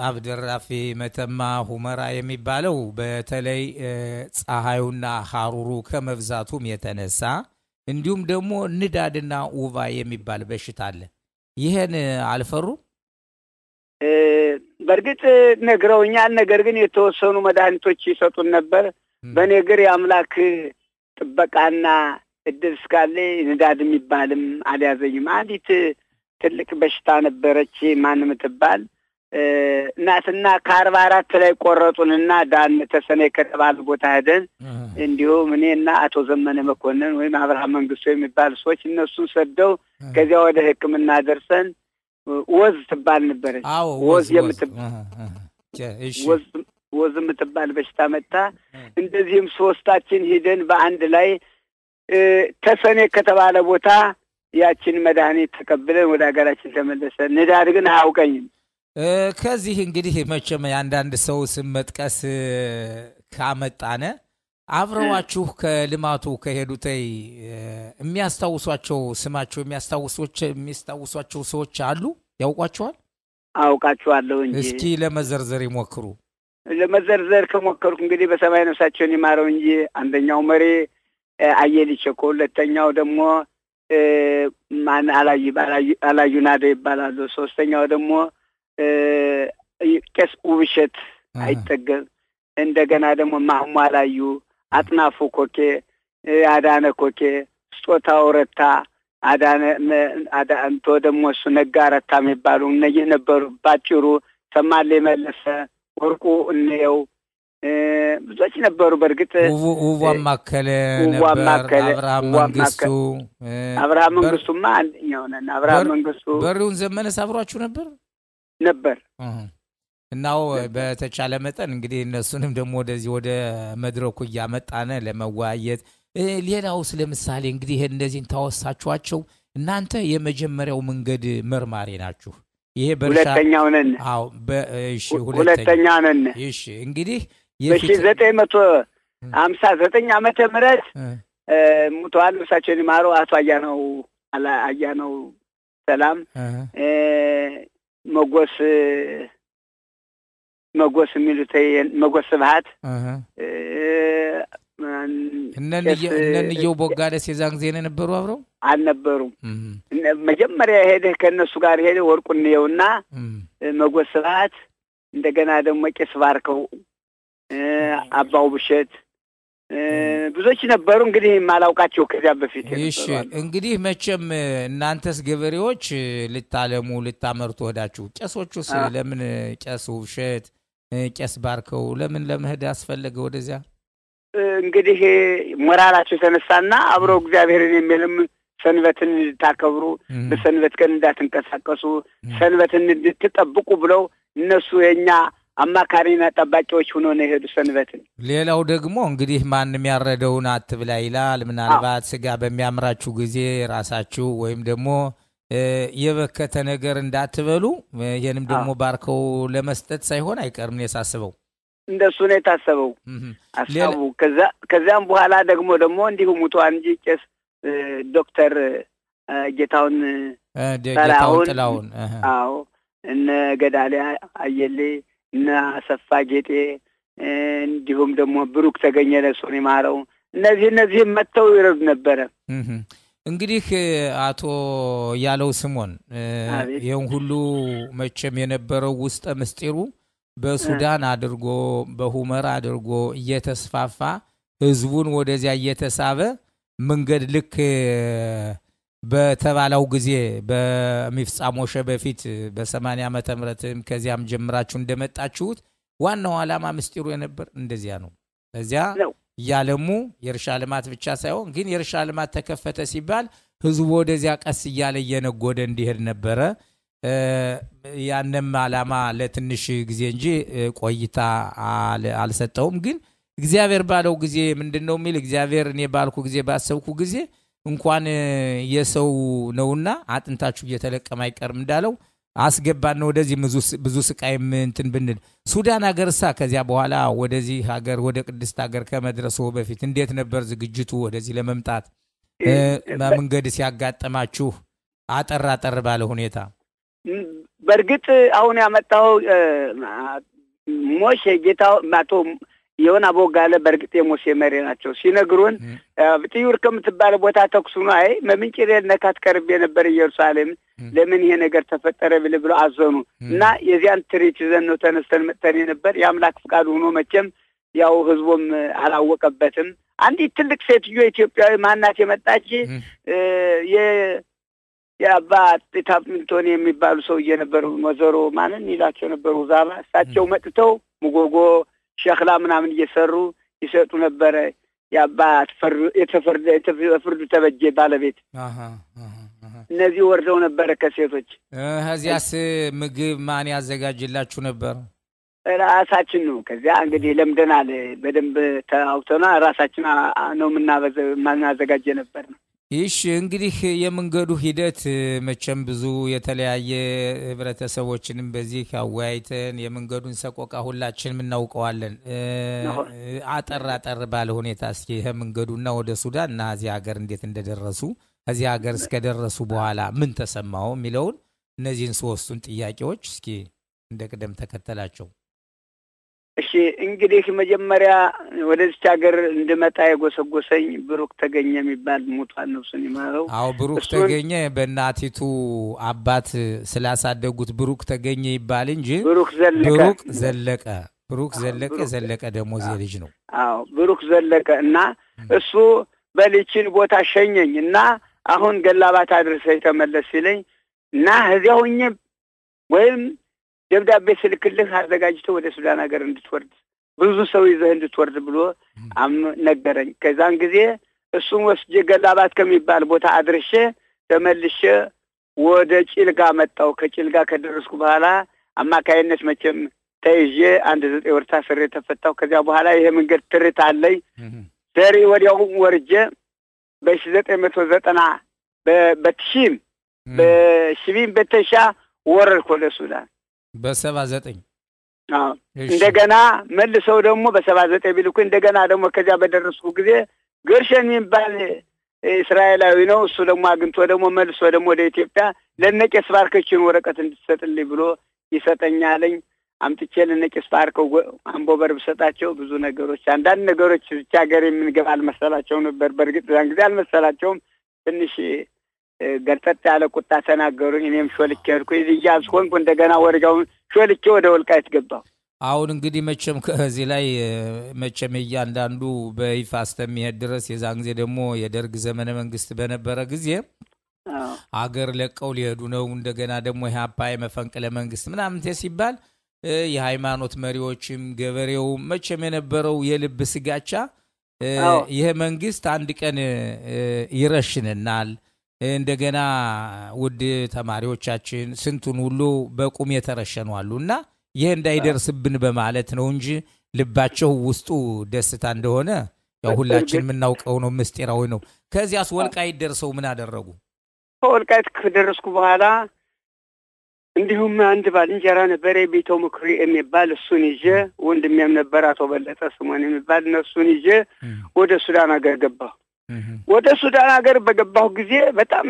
አብደራፊ መተማ ሁመራ የሚባለው በተለይ ፀሐዩና ሐሩሩ ከመብዛቱም የተነሳ እንዲሁም ደግሞ ንዳድና ውባ የሚባል በሽታ አለ። ይሄን አልፈሩ? በርግጥ ነግረውኛል። ነገር ግን የተወሰኑ መድኃኒቶች ይሰጡን ነበር። በኔ ግር የአምላክ ጥበቃና እድል እስካለ ንዳድ የሚባልም አልያዘኝም። አንዲት ትልቅ በሽታ ነበረች ማንም ትባል እናትና ከ44 ላይ ቆረጡንና ዳን ተሰኔ ከተባለ ቦታ ሄደን እንዲሁም እኔና አቶ ዘመነ መኮንን ወይም አብርሃም መንግስቱ የሚባል ሰዎች እነሱን ሰደው ከዚያ ወደ ሕክምና ደርሰን ወዝ ትባል ነበረች። ወዝ የምትባል በሽታ መጣ። እንደዚህም ሶስታችን ሄደን በአንድ ላይ ተሰኔ ከተባለ ቦታ ያችን መድኃኒት ተቀብለን ወደ ሀገራችን ተመለሰን። ንዳድ ግን አያውቀኝም። ከዚህ እንግዲህ መቼም ያንዳንድ ሰው ስም መጥቀስ ካመጣነ አብረዋችሁ ከልማቱ ከሄዱተይ የሚያስታውሷቸው ስማቸው የሚያስታውሷቸው ሰዎች አሉ? ያውቋቸዋል? አውቃቸዋለሁ እንጂ እስኪ ለመዘርዘር ይሞክሩ። ለመዘርዘር ከሞከርኩ እንግዲህ በሰማይ ነፍሳቸውን ይማረው እንጂ አንደኛው መሪ አየሊቸኮ፣ ሁለተኛው ደግሞ ማን አላዩናደ ይባላሉ። ሶስተኛው ደግሞ ቄስ ውብሸት አይጠገብ፣ እንደገና ደግሞ ማህሟላዩ፣ አጥናፉ ኮኬ፣ አዳነ ኮኬ፣ ስጦታው ረታ፣ አዳንቶ ደግሞ እሱ ነጋረታ የሚባሉ እነዚህ ነበሩ። ባጭሩ ሰማሌ መለሰ፣ ወርቁ እንየው ብዙዎች ነበሩ። በርግጥ ውቧን ማከለ ነበር። አብርሃም መንግስቱማ አንደኛው ነን። አብርሃም መንግስቱ በሪውን ዘመነ አብሯችሁ ነበር። እናው በተቻለ መጠን እንግዲህ እነሱንም ደግሞ ወደዚህ ወደ መድረኩ ያመጣነ ለመዋየት ሌላው ስለምሳሌ እንግዲህ እንደዚህን ታወሳችኋቸው። እናንተ የመጀመሪያው መንገድ መርማሪ ናችሁ። ይሄ ሁለተኛው ነን። አዎ እሺ፣ ሁለተኛው ነን። እሺ እንግዲህ በ1959 ዓመተ ምህረት ሙተዋል። እሳቸውን ይማሩ አቶ አያነው ሰላም መጎስ የሚሉት መጎስ ስብሐት እነንየው ቦጋለስ የዛን ጊዜ ነበሩ? አብረው አልነበሩም። መጀመሪያ ሄደ ከነሱ ጋር ሄደ ወርቁንየውና መጎስ ስብሐት፣ እንደገና ደግሞ ቄስ ባርከው፣ አባው ብሸት ብዙዎች ነበሩ እንግዲህ ማላውቃቸው ከዚያ በፊት እሺ እንግዲህ መቼም እናንተስ ገበሬዎች ልታለሙ ልታመርቱ ወዳችሁ ቄሶቹስ ለምን ቄሱ ውብሸት ቄስ ባርከው ለምን ለመሄድ አስፈለገ ወደዚያ እንግዲህ ሞራላቸው ተነሳና አብረው እግዚአብሔርን የሚልም ሰንበትን ታከብሩ በሰንበት ቀን እንዳትንቀሳቀሱ ሰንበትን እንድትጠብቁ ብለው እነሱ የኛ አማካሪና ጠባቂዎች ሆኖ ነው የሄዱ ሰንበትን ሌላው ደግሞ እንግዲህ ማንንም ያረደውን አትብላ ይላል ምናልባት ስጋ በሚያምራችሁ ጊዜ ራሳችሁ ወይም ደግሞ የበከተ ነገር እንዳትበሉ ይሄንም ደግሞ ባርከው ለመስጠት ሳይሆን አይቀርም የሳስበው እንደሱ ነው የታሰበው አሳቡ ከዛም በኋላ ደግሞ እንዲሁ ሙቷን እንጂ ቄስ ዶክተር ጌታውን ጥላውን አዎ እነ ገዳሊያ አየሌ እና አሰፋ ጌጤ እንዲሁም ደግሞ ብሩክ ተገኘ ለሱን ይማረው እነዚህ መተው ይረዱ ነበር እንግዲህ አቶ ያለው ስሞን ይሄን ሁሉ መቼም የነበረው ውስጥ ምስጢሩ በሱዳን አድርጎ በሁመራ አድርጎ እየተስፋፋ ህዝቡን ወደዚያ እየተሳበ መንገድ ልክ በተባለው ጊዜ በሚፍጻሞሸ በፊት በ80 ዓመተ ምህረትም ከዚያም ጀምራችሁ እንደመጣችሁት ዋናው ዓላማ ምስጢሩ የነበር እንደዚያ ነው እዚያ ያለሙ የርሻ ልማት ብቻ ሳይሆን ግን የርሻ ልማት ተከፈተ ሲባል ህዝቡ ወደዚያ ቀስ እያለ እየነጎደ እንዲሄድ ነበረ ያንም ዓላማ ለትንሽ ጊዜ እንጂ ቆይታ አልሰጠውም ግን እግዚአብሔር ባለው ጊዜ ምንድነው ሚል እግዚአብሔር እኔ ባልኩ ጊዜ ባሰብኩ ጊዜ እንኳን የሰው ነውና አጥንታችሁ እየተለቀመ አይቀርም እንዳለው አስገባን ነው ወደዚህ ብዙ ስቃይም እንትን ብንል ሱዳን ሀገርሳ ከዚያ በኋላ ወደዚህ ሀገር ወደ ቅድስት ሀገር ከመድረሱ በፊት እንዴት ነበር ዝግጅቱ ወደዚህ ለመምጣት መንገድ ሲያጋጥማችሁ አጠር ባለ ሁኔታ በርግጥ አሁን ያመጣው ሞሼ ጌታው ማቶ የሆነ አቦጋለ በርግጥ የሞሴ መሪ ናቸው ሲነግሩን ጥዩር ከምትባል ቦታ ተኩሱ ነው አይ መምንጭሬል ነካት ቀርብ የነበር ኢየሩሳሌም ለምን ይሄ ነገር ተፈጠረ ብሎ አዘኑ እና የዚያን ትሪት ዘን ነው ተነስተን መጥተን ነበር ያምላክ ፍቃድ ሆኖ መቼም ያው ህዝቡም አላወቀበትም አንዲት ትልቅ ሴትዮ ኢትዮጵያዊ ማናት የመጣች የአባት ታምንቶን የሚባሉ ሰው እየነበሩ መዘሮ ማንን ይላቸው ነበሩ ዛባ እሳቸው መጥተው ሙጎጎ ሸክላ ምናምን እየሰሩ ይሰጡ ነበር ያባት ፍርዱ ተበጀ ባለቤት እነዚህ ወርደው ነበር ከሴቶች ከዚያስ ምግብ ማን ያዘጋጅላችሁ ነበር ራሳችን ነው ከዚያ እንግዲህ ለምደናል በደንብ ተአውተና ራሳችን ነው ምናዘጋጀ ነበር እሺ እንግዲህ የመንገዱ ሂደት መቼም ብዙ የተለያየ ህብረተሰቦችንም በዚህ አወያይተን የመንገዱን ሰቆቃ ሁላችንም እናውቀዋለን አጠር ባለ ሁኔታ እስኪ የመንገዱና ወደ ሱዳንና እዚህ ሀገር እንዴት እንደደረሱ እዚህ ሀገር እስከደረሱ በኋላ ምን ተሰማው የሚለውን እነዚህን ሶስቱን ጥያቄዎች እስኪ እንደቀደም ተከተላቸው እሺ እንግዲህ መጀመሪያ ወደዚህ ሀገር እንደመጣ የጎሰጎሰኝ ብሩክ ተገኘ የሚባል ሙቷን ነፍሱን ይማረው አው ብሩክ ተገኘ በእናቲቱ አባት ስላሳደጉት ብሩክ ተገኘ ይባል እንጂ ብሩክ ዘለቀ ደሞዝ ልጅ ነው አው ብሩክ ዘለቀ እና እሱ በልችን ቦታ ሸኘኝና አሁን ገላባት አድርሰኝ ተመለስ ሲለኝ እና እዚያውኝ ወይም ደብዳቤ ስልክልህ አዘጋጅተው ወደ ሱዳን ሀገር እንድትወርድ ብዙ ሰው ይዘህ እንድትወርድ ብሎ ነገረኝ ከዛን ጊዜ እሱም ወስጄ ገላባት ከሚባል ቦታ አድርሼ ተመልሼ ወደ ጭልጋ መጣው ከጭልጋ ከደረስኩ በኋላ አማካይነት መቼም ተይዤ 9 ወር ታስሬ ተፈታው ከዚያ በኋላ ይሄ መንገድ ትርት አለኝ ዘሪ ወዲያው ወርጄ በ1990 በሽቢን በተሻ ወረድኩ ወደ ሱዳን በ79 እንደገና መልሰው ደግሞ በ79 ቢልኩ እንደገና ደግሞ ከዚያ በደረስኩ ጊዜ ገርሸን የሚባል እስራኤላዊ ነው እሱ ደግሞ አግንቶ ደግሞ መልሶ ደግሞ ወደ ኢትዮጵያ ለነቄስ ባርከችን ወረቀት እንድትሰጥልኝ ብሎ ይሰጠኛልኝ አምጥቼ ለነቄስ ባርከው አንቦበር ብሰጣቸው ብዙ ነገሮች አንዳንድ ነገሮች ብቻ ሀገር የምንገባ አልመሰላቸው ነበር በርግጥ ያን ጊዜ አልመሰላቸውም ትንሽ ገርጠጥ ያለ ቁጣ ተናገሩኝ እኔም ሾልኬ ሄድኩ ይያዝ ሆንኩ እንደገና ወርጋውን ሾልኬ ወደ ወልቃይት ገባሁ አሁን እንግዲህ መቼም ከዚህ ላይ መቼም እያንዳንዱ በይፋ አስተሚሄድ ድረስ የዛን ጊዜ ደግሞ የደርግ ዘመነ መንግስት በነበረ ጊዜ አገር ለቀው ሊሄዱ ነው እንደገና ደግሞ ኢህአፓ መፈንቅለ መንግስት ምናምን ሲባል የሃይማኖት መሪዎችም ገበሬው መቼም የነበረው የልብ ስጋቻ ይሄ መንግስት አንድ ቀን ይረሽንናል እንደገና ውድ ተማሪዎቻችን ስንቱን ሁሉ በቁም የተረሸኑ አሉና ይሄ እንዳይደርስብን በማለት ነው እንጂ ልባቸው ውስጡ ደስታ እንደሆነ ያው ሁላችን የምናውቀው ነው ምስጢራዊ ነው ከዚያስ ወልቃይት ደርሰው ምን አደረጉ ወልቃይት ከደረስኩ በኋላ እንዲሁም አንድ ባልንጀራ ነበር ቤቶ ምክሪ የሚባል እሱን ይዤ ወንድሜም ነበር አቶ በለጠ ስሞን የሚባል እነሱን ይዤ ወደ ሱዳን ሀገር ገባሁ ወደ ሱዳን ሀገር በገባሁ ጊዜ በጣም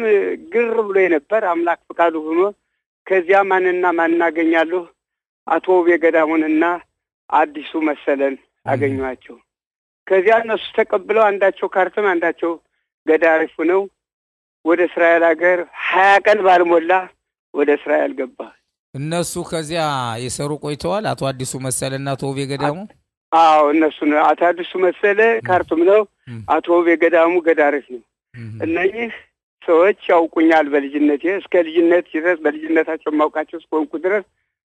ግር ብሎ ነበር አምላክ ፈቃዱ ሆኖ ከዚያ ማንና ማናገኛለሁ አቶ ቤገዳሙንና አዲሱ መሰለን አገኘዋቸው ከዚያ እነሱ ተቀብለው አንዳቸው ካርተም አንዳቸው ገዳሪፍ ነው ወደ እስራኤል ሀገር 20 ቀን ባልሞላ ወደ እስራኤል ገባ እነሱ ከዚያ የሰሩ ቆይተዋል አቶ አዲሱ መሰለና አቶ ቤገዳሙ አዎ እነሱ ነው አቶ አዲሱ መሰለ ካርቱም ነው አቶ ቤገዳሙ ገዳሪፍ ነው እነዚህ ሰዎች ያውቁኛል በልጅነቴ እስከ ልጅነት ድረስ በልጅነታቸው ማውቃቸው እስከሆንኩ ድረስ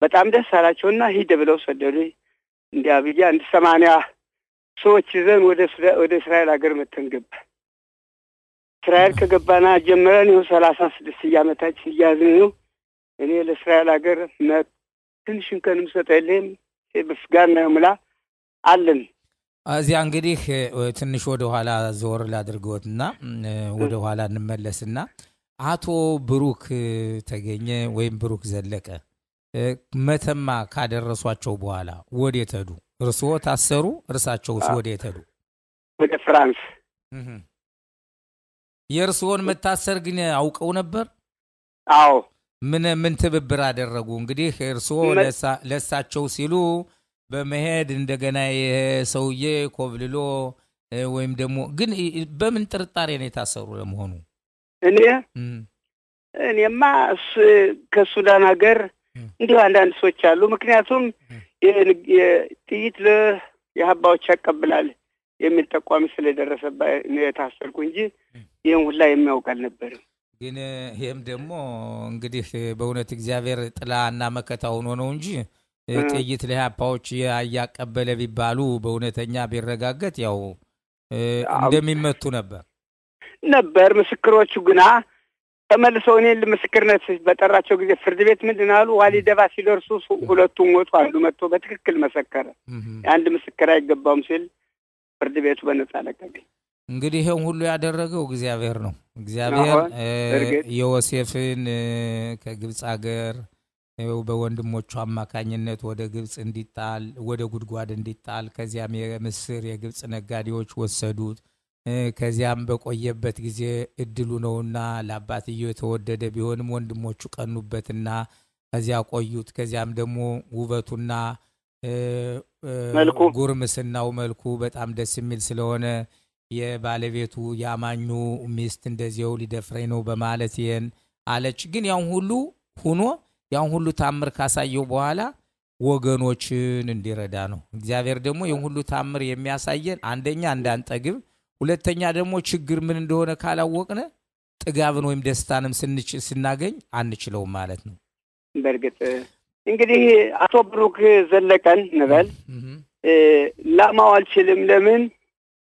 በጣም ደስ አላቸውና ሂድ ብለው ሰደዱኝ እንዲያብያ 80 ሰዎች ይዘን ወደ እስራኤል ሀገር መተን ገባ እስራኤል ከገባና ጀመረን ነው 36 ዓመታችን ያዝን ነው እኔ ለእስራኤል ሀገር ትንሽን ከንም ሰጠልኝ በስጋና ሙላ አለን እዚያ እንግዲህ ትንሽ ወደ ኋላ ዞር ላድርገውና ወደ ኋላ እንመለስና አቶ ብሩክ ተገኘ ወይም ብሩክ ዘለቀ መተማ ካደረሷቸው በኋላ ወዴት ሄዱ እርሶ ታሰሩ እርሳቸውስ ወዴት ሄዱ ወደ ፍራንስ የእርሶን መታሰር ግን አውቀው ነበር አዎ ምን ትብብር አደረጉ እንግዲህ እርሶ ለሳቸው ሲሉ በመሄድ እንደገና የሰውዬ ኮብልሎ ወይም ደግሞ ግን በምን ጥርጣሬ ነው የታሰሩ ለመሆኑ እኔማ ከሱዳን ሀገር እንዲሁ አንዳንድ ሰዎች አሉ ምክንያቱም የጥይት ለየሀባዎች ያቀብላል የሚል ተቋም ስለደረሰበት ነው የታሰርኩ እንጂ ይሄን ሁላ የሚያውቃል ነበር ግን ይሄም ደግሞ እንግዲህ በእውነት እግዚአብሔር ጥላና መከታ ሆኖ ነው እንጂ ጥይት ለየሀባዎች ያቀበለ ቢባሉ በእውነተኛ ቢረጋገጥ ያው እንደሚመቱ ነበር ምስክሮቹ ግና ተመልሰው እኔን ለምስክርነት በጠራቸው ጊዜ ፍርድ ቤት ምንድን አሉ ዋሊደባ ሲደርሱ ሁለቱም ወጡ አንዱ መጥቶ በትክክል መሰከረ አንድ ምስክር አይገባም ሲል ፍርድ ቤቱ በነጻ ለቀቀኝ እንግዲህ ይሄን ሁሉ ያደረገው እግዚአብሔር ነው እግዚአብሔር ዮሴፍን ከግብጽ ሀገር በወንድሞቹ አማካኝነት ወደ ግብጽ እንዲጣል ወደ ጉድጓድ እንዲጣል ከዚያም የምስር የግብጽ ነጋዴዎች ወሰዱት ከዚያም በቆየበት ጊዜ እድሉ ነውና ለአባትየው የተወደደ ቢሆንም ወንድሞቹ ቀኑበትና ከዚያ ቆዩት ከዚያም ደግሞ ውበቱና ጉርምስናው መልኩ በጣም ደስ የሚል ስለሆነ የባለቤቱ ያማኙ ሚስት እንደዚያው ሊደፍረኝ ነው በማለት ይሄን አለች ግን ያው ሁሉ ሆኖ ያው ሁሉ ታምር ካሳየው በኋላ ወገኖችን እንዲረዳ ነው እግዚአብሔር ደግሞ ይሄን ሁሉ ታምር የሚያሳየን አንደኛ እንዳንጠግብ ሁለተኛ ደግሞ ችግር ምን እንደሆነ ካላወቅነ ጥጋብን ወይም ደስታንም ስናገኝ አንችለው ማለት ነው በርግጥ እንግዲህ አቶ ብሩክ ዘለቀን ነበር ላማው አልችልም ለምን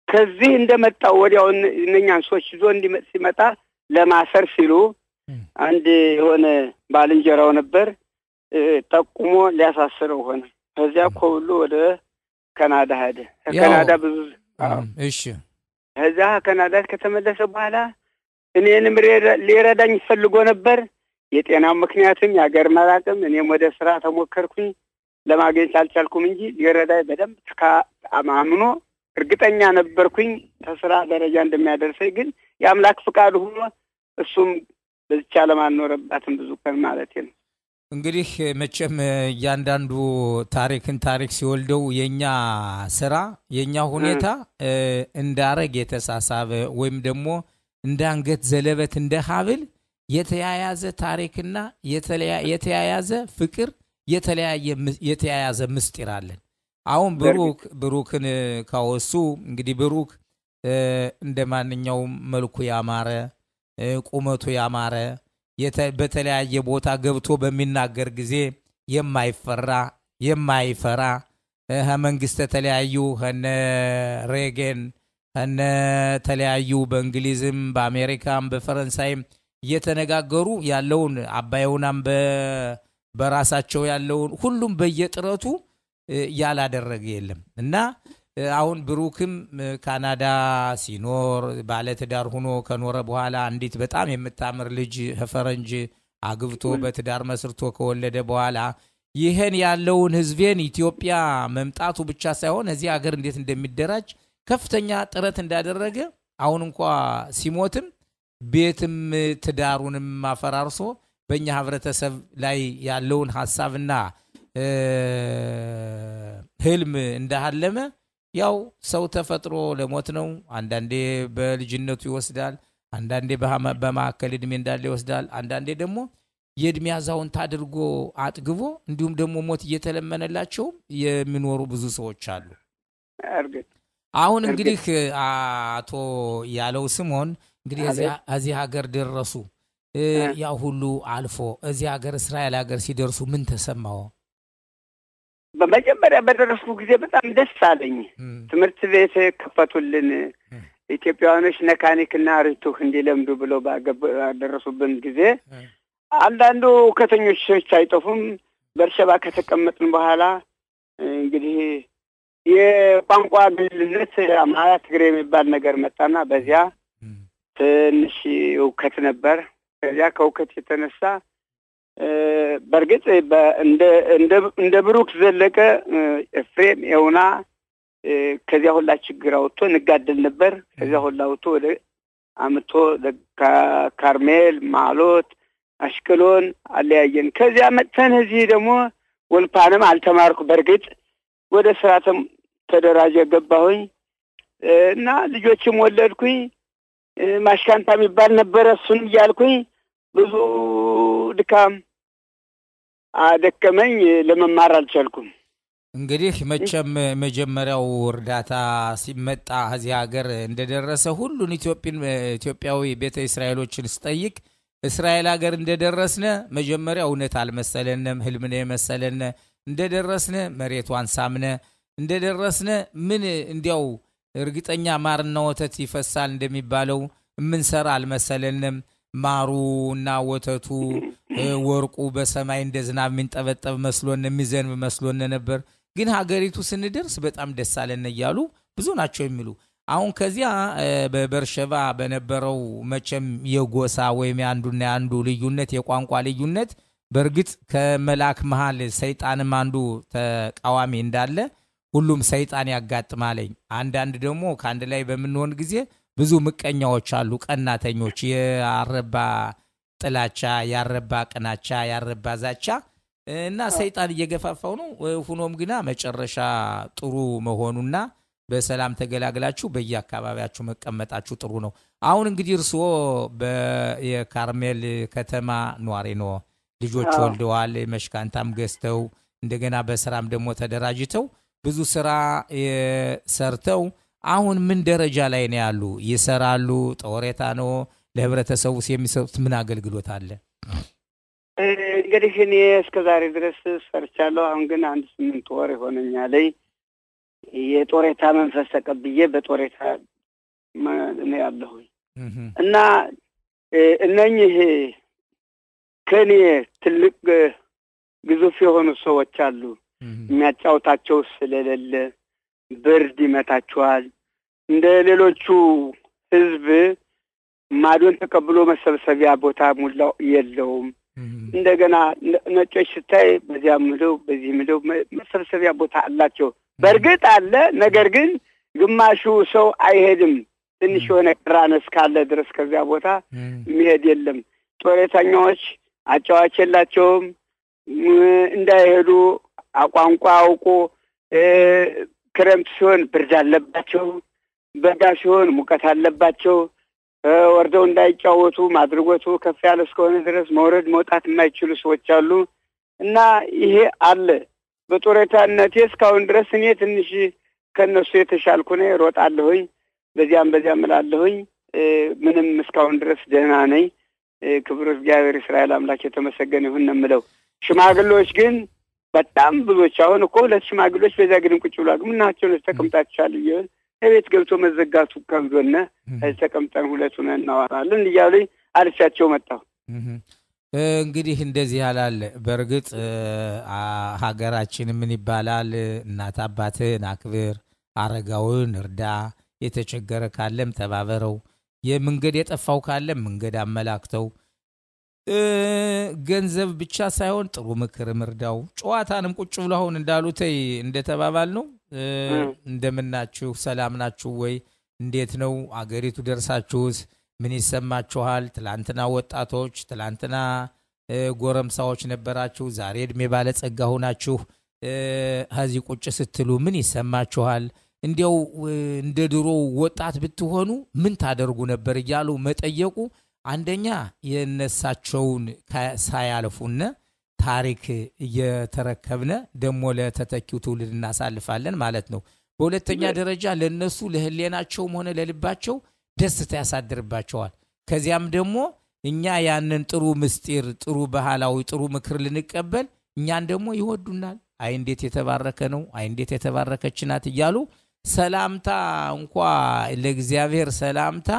ከዚህ እንደመጣው ወዲያው እነኛን ሰዎች ይዞ ሲመጣ ለማሰር ሲሉ አንድ የሆነ ባልንጀራው ነበር ጠቁሞ ሊያሳስረው ሆነ ከዚያ ሁሉ ወደ ካናዳ ሄደ ካናዳ ብዙ እሺ ከዛ ካናዳ ከተመለሰ በኋላ እኔንም ሊረዳኝ ፈልጎ ነበር የጤናው ምክንያትም ያገር መራቅም እኔም ወደ ስራ ተሞከርኩኝ ለማግኘት አልቻልኩም እንጂ ሊረዳኝ በደንብ አማምኖ እርግጠኛ ነበርኩኝ ተስራ ደረጃ እንደሚያደርሰኝ ግን የአምላክ ፍቃድ ሆኖ እሱም በዚያ ለማኖርባትም ብዙ ቀን ማለት ነው እንግዲህ መቼም ያንዳንዱ ታሪክ ሲወልደው የኛ ስራ የኛ ሁኔታ እንዳረግ የተሳሳበ ወይም ደግሞ እንዳንገት ዘለበት እንደ ሀብል የተያያዘ ታሪክና የተያያዘ ፍቅር የተያያዘ ምስጢር አለን። አሁን ብሩክን ካወሱ እንግዲህ ብሩክ እንደማንኛውም መልኩ ያማረ ቁመቱ ያማረ በተለያየ ቦታ ገብቶ በሚናገር ጊዜ የማይፈራ መንግስት ተለያዩ ሀነ ሬገን ሀነ ተለያዩ በእንግሊዝም በአሜሪካም በፈረንሳይም እየተነጋገሩ ያለውን አባዩናም በራሳቸው ያለውን ሁሉም በየጥረቱ ያላደረገ የለም እና አሁን ብሩክም ካናዳ ሲኖር ባለትዳር ሆኖ ከኖረ በኋላ አንዲት በጣም የምታምር ልጅ ፈረንጅ አግብቶ በትዳር መስርቶ ከወለደ በኋላ ይሄን ያለውን ህዝቤን ኢትዮጵያ መምጣቱ ብቻ ሳይሆን እዚህ ሀገር እንዴት እንደሚደራጅ ከፍተኛ ጥረት እንዳደረገ አሁን እንኳን ሲሞትም ቤትም ትዳሩንም ማፈራርሶ በእኛ ህብረተሰብ ላይ ያለውን ሐሳብና ህልም እንዳለመ ያው ሰው ተፈጥሮ ለሞት ነው። አንዳንዴ በልጅነቱ ይወስዳል፣ አንዳንዴ በማከል እድሜ እንዳለ ይወስዳል፣ አንዳንዴ ደግሞ የእድሜ አዛውንት አድርጎ አጥግቦ እንዲሁም ደግሞ ሞት እየተለመነላቸው የሚኖሩ ብዙ ሰዎች አሉ። አሁን እንግዲህ አቶ ያለው ስምዖን እንግዲህ እዚህ ሀገር ደረሱ። ያው ሁሉ አልፎ እዚህ ሀገር እስራኤል ሀገር ሲደርሱ ምን ተሰማው? በመጀመሪያ በደረስኩ ጊዜ በጣም ደስ አለኝ። ትምህርት ቤት ከፈቱልን ኢትዮጵያውያኖች መካኒክና ርቱህ እንዲለምዱ ብለው ባደረሱብን ጊዜ አንዳንዱ ከተኞች ሰዎች አይጠፉም። በርሸባ ከተቀመጥን በኋላ እንግዲህ የቋንቋ ግልጽነት አማራ ትግሬ የሚባል ነገር መጣና በዚያ ትንሽ እውከት ነበር። ከዚያ ከእውከት የተነሳ በርግጥ እንደ ብሩክ ዘለቀ ኤፍሬም የውና ከዚያ ሁላ ችግር አውጥቶ እንጋደል ነበር። ከዚያ ሁላ አውጥቶ ወደ አምቶ ካርሜል ማሎት አሽከሎን አለያየን። ከዚያ መጥተን እዚህ ደግሞ ወልፓንም አልተማርኩ። በርግጥ ወደ ስራተም ተደራጀ ገባሁኝ እና ልጆችም ወለድኩኝ። ማሽካንታ የሚባል ነበር እሱን እያልኩኝ ብዙ ድካም አደከመኝ። ለመማር አልቻልኩም። እንግዲህ መቼም መጀመሪያው እርዳታ ሲመጣ እዚህ ሀገር እንደደረሰ ሁሉን ኢትዮጵያዊ ቤተ እስራኤሎችን ስጠይቅ እስራኤል ሀገር እንደደረስነ መጀመሪያ እውነት አልመሰለንም፣ ህልምነ የመሰለነ እንደደረስነ መሬቷን ሳምነ እንደደረስነ ምን እንዲያው እርግጠኛ ማርና ወተት ይፈሳል እንደሚባለው ምንሰራ አልመሰለንም። ማሩና ወተቱ ወርቁ በሰማይ እንደ ዝናብ የሚንጠበጠብ መስሎን የሚዘንብ መስሎን ነበር። ግን ሀገሪቱ ስንደርስ በጣም ደስ አለን እያሉ ብዙ ናቸው የሚሉ። አሁን ከዚያ በበርሸባ በነበረው መቼም የጎሳ ወይም ያንዱና ያንዱ ልዩነት የቋንቋ ልዩነት በርግጥ ከመላክ መሃል ሰይጣንም አንዱ ተቃዋሚ እንዳለ ሁሉም ሰይጣን ያጋጥማለኝ። አንዳንድ ደግሞ ከአንድ ላይ በምንሆን ጊዜ ብዙ ምቀኛዎች አሉ፣ ቀናተኞች፣ ያረባ ጥላቻ፣ ያረባ ቅናቻ፣ ያረባ ዛቻ እና ሰይጣን እየገፋፋው ነው። ሆኖም ግና መጨረሻ ጥሩ መሆኑና በሰላም ተገላግላችሁ በየአካባቢያችሁ መቀመጣችሁ ጥሩ ነው። አሁን እንግዲህ እርስዎ በየካርሜል ከተማ ኗሪ ነው። ልጆች ወልደዋል፣ መሽካንታም ገዝተው እንደገና በስራም ደግሞ ተደራጅተው ብዙ ስራ ሰርተው አሁን ምን ደረጃ ላይ ነው ያሉ? ይሰራሉ? ጦሬታ ነው? ለህብረተሰቡ የሚሰጡት ምን አገልግሎት አለ? እንግዲህ እኔ እስከዛሬ ድረስ ሰርቻለሁ። አሁን ግን 8 ወር ይሆነኛል። የጦሬታ መንፈስ ተቀብዬ በጦሬታ ነው ያለሁ እና እነኚህ ከኔ ትልቅ ግዙፍ የሆኑ ሰዎች አሉ። የሚያጫውታቸው ስለሌለ ብርድ ይመታቸዋል። እንደ ሌሎቹ ህዝብ ማዶን ተቀብሎ መሰብሰቢያ ቦታ ሙላው የለውም። እንደገና ነጮች ስታይ በዚያ ምለው በዚህ ምለው መሰብሰቢያ ቦታ አላቸው። በርግጥ አለ፣ ነገር ግን ግማሹ ሰው አይሄድም። ትንሽ የሆነ ቅራነስ ካለ ድረስ ከዚያ ቦታ የሚሄድ የለም። ጦሬተኞች አጫዋች የላቸውም። እንዳይሄዱ ቋንቋ አውቆ ክረምት ሲሆን ብርድ አለባቸው፣ በጋ ሲሆን ሙቀት አለባቸው። ወርደው እንዳይጫወቱ ማድረጎቱ ከፍ ያለ እስከሆነ ድረስ መውረድ መውጣት የማይችሉ ሰዎች አሉ። እና ይሄ አለ በጦረታነቴ እስካሁን ድረስ እኔ ትንሽ ከነሱ የተሻልኩ ነኝ ሮጣለሁኝ በዚያም እላለሁኝ ምንም እስካሁን ድረስ ደህና ነኝ ክብሩ እግዚአብሔር እስራኤል አምላክ የተመሰገነ ይሁን ነው የምለው ሽማግሌዎች ግን በጣም ብዙዎች አሁን እኮ ለሽማግሌዎች በዛ ግን ቁጭ ብሏል ምናቸው ነው ተቀምጣችኋል ይል እቤት ገብቶ መዘጋቱ ከብዶና ተቀምጠን ሁለቱን እናወራለን እያሉኝ አልቻቸው መጣሁ እንግዲህ እንደዚህ ያላል በርግጥ ሀገራችን ምን ይባላል እናት አባትን አክብር አረጋውን እርዳ የተቸገረ ካለም ተባበረው የመንገድ የጠፋው ካለም መንገድ አመላክተው ገንዘብ ብቻ ሳይሆን ጥሩ ምክር ምርዳው ጨዋታንም ቁጭ ብሎ አሁን እንዳሉት እንደተባባል ነው እንደምናችሁ ሰላም ናችሁ ወይ እንዴት ነው አገሪቱ ደርሳችሁስ ምን ይሰማችኋል ትላንትና ወጣቶች ትላንትና ጎረምሳዎች ነበራችሁ ዛሬ እድሜ ባለጸጋ ሆናችሁ ሀዚ ቁጭ ስትሉ ምን ይሰማችኋል እንዴው እንደ ድሮ ወጣት ብትሆኑ ምን ታደርጉ ነበር ይያሉ መጠየቁ አንደኛ የነሳቸውን ሳያልፉና ታሪክ እየተረከብነ ደሞ ለተተኪው ትውልድ እናሳልፋለን ማለት ነው በሁለተኛ ደረጃ ለነሱ ለህሌናቸውም ሆነ ለልባቸው ደስታ ያሳድርባቸዋል ከዚያም ደግሞ እኛ ያንን ጥሩ ምስጢር ጥሩ ባህላዊ ጥሩ ምክር ልንቀበል እኛን ደግሞ ይወዱናል አይ እንዴት የተባረከ ነው አይ እንዴት የተባረከች ናት ይያሉ ሰላምታ እንኳን ለእግዚአብሔር ሰላምታ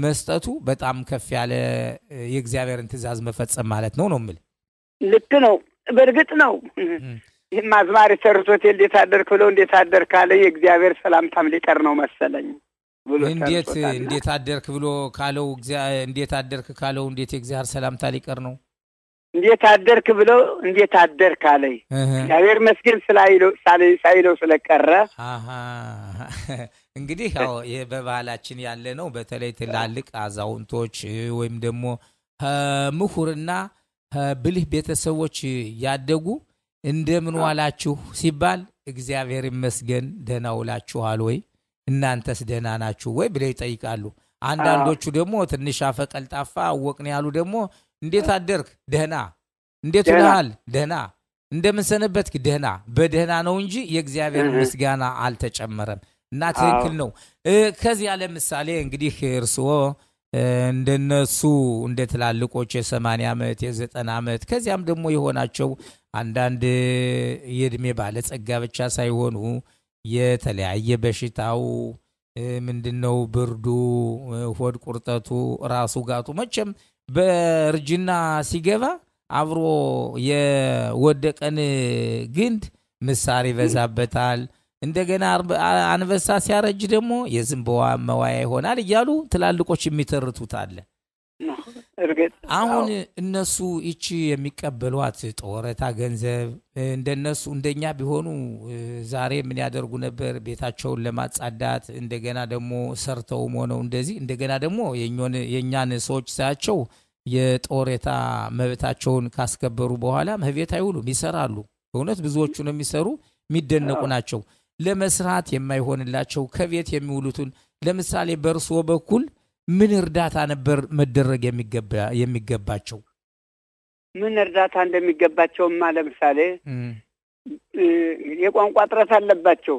መስጠቱ በጣም ከፍ ያለ የእግዚአብሔርን ትእዛዝ መፈጸም ማለት ነው ምል ልክ ነው በርግጥ ነው ይሄ ማዝማሪ ተርቶት እንዴት አደርክ ብለው እንዴት አደርክ አለ የእግዚአብሔር ሰላምታም ሊቀር ነው መሰለኝ እንዴት አደርክ ብሎ ካለው እንዴት አደርክ ካለው እንዴት የእግዚአብሔር ሰላምታ ሊቀር ነው እንዴት አደርክ ብለው እንዴት አደርክ አለ እግዚአብሔር መስገን ሳይለው ስለቀረ እንግዲህ ያው በባህላችን ያለ ነው በተለይ ትላልቅ አዛውንቶች ወይም ደግሞ ምሁርና ብልህ ቤተሰቦች ያደጉ እንደምን ዋላችሁ ሲባል እግዚአብሔር ይመስገን ደህና ውላችኋል ወይ እናንተስ ደህና ናችሁ ወይ ብለው ይጠይቃሉ አንዳንዶቹ ደግሞ ትንሽ አፈቀልጣፋ ወቅን ያሉ ደግሞ እንዴት አደርክ ደህና እንዴት ውለሃል ደህና እንደምን ሰነበትክ ደህና በደህና ነው እንጂ የእግዚአብሔር ምስጋና አልተጨመረም እና ትክክል ነው ከዚህ ያለ ምሳሌ እንግዲህ እርሶ እንደነሱ እንደተላልቆች የ80 ዓመት የ90 ዓመት ከዚያም ደግሞ የሆናቸው አንዳንድ የእድሜ ባለጸጋ ብቻ ሳይሆኑ የተለያየ በሽታው ምንድነው ብርዱ ሆድ ቁርጠቱ ራሱ ጋጡ መቼም በርጅና ሲገባ አብሮ የወደቀን ግንድ ምሳር ይበዛበታል እንደገና አንበሳ ሲያረጅ ደግሞ የዝንበዋ መዋያ ይሆናል ይያሉ ትላልቆች የሚተርቱት አለ አሁን እነሱ እቺ የሚቀበሏት ጦረታ ገንዘብ እንደነሱ እንደኛ ቢሆኑ ዛሬ ምን ያደርጉ ነበር ቤታቸውን ለማጻዳት እንደገና ደግሞ ሰርተው ሆነው እንደዚህ እንደገና ደግሞ የኛን ሰዎች ሳያቸው የጦረታ መብታቸውን ካስከበሩ በኋላ መህቤት አይውሉም ይሰራሉ በእውነት ብዙዎቹ ነው የሚሰሩ የሚደነቁ ናቸው ለመስራት የማይሆንላቸው ከቤት የሚውሉትን ለምሳሌ በርሶ በኩል ምን እርዳታ ነበር መደረግ የሚገባቸው ምን እርዳታ እንደሚገባቸውማ ለምሳሌ የቋንቋ ጥረት አለባቸው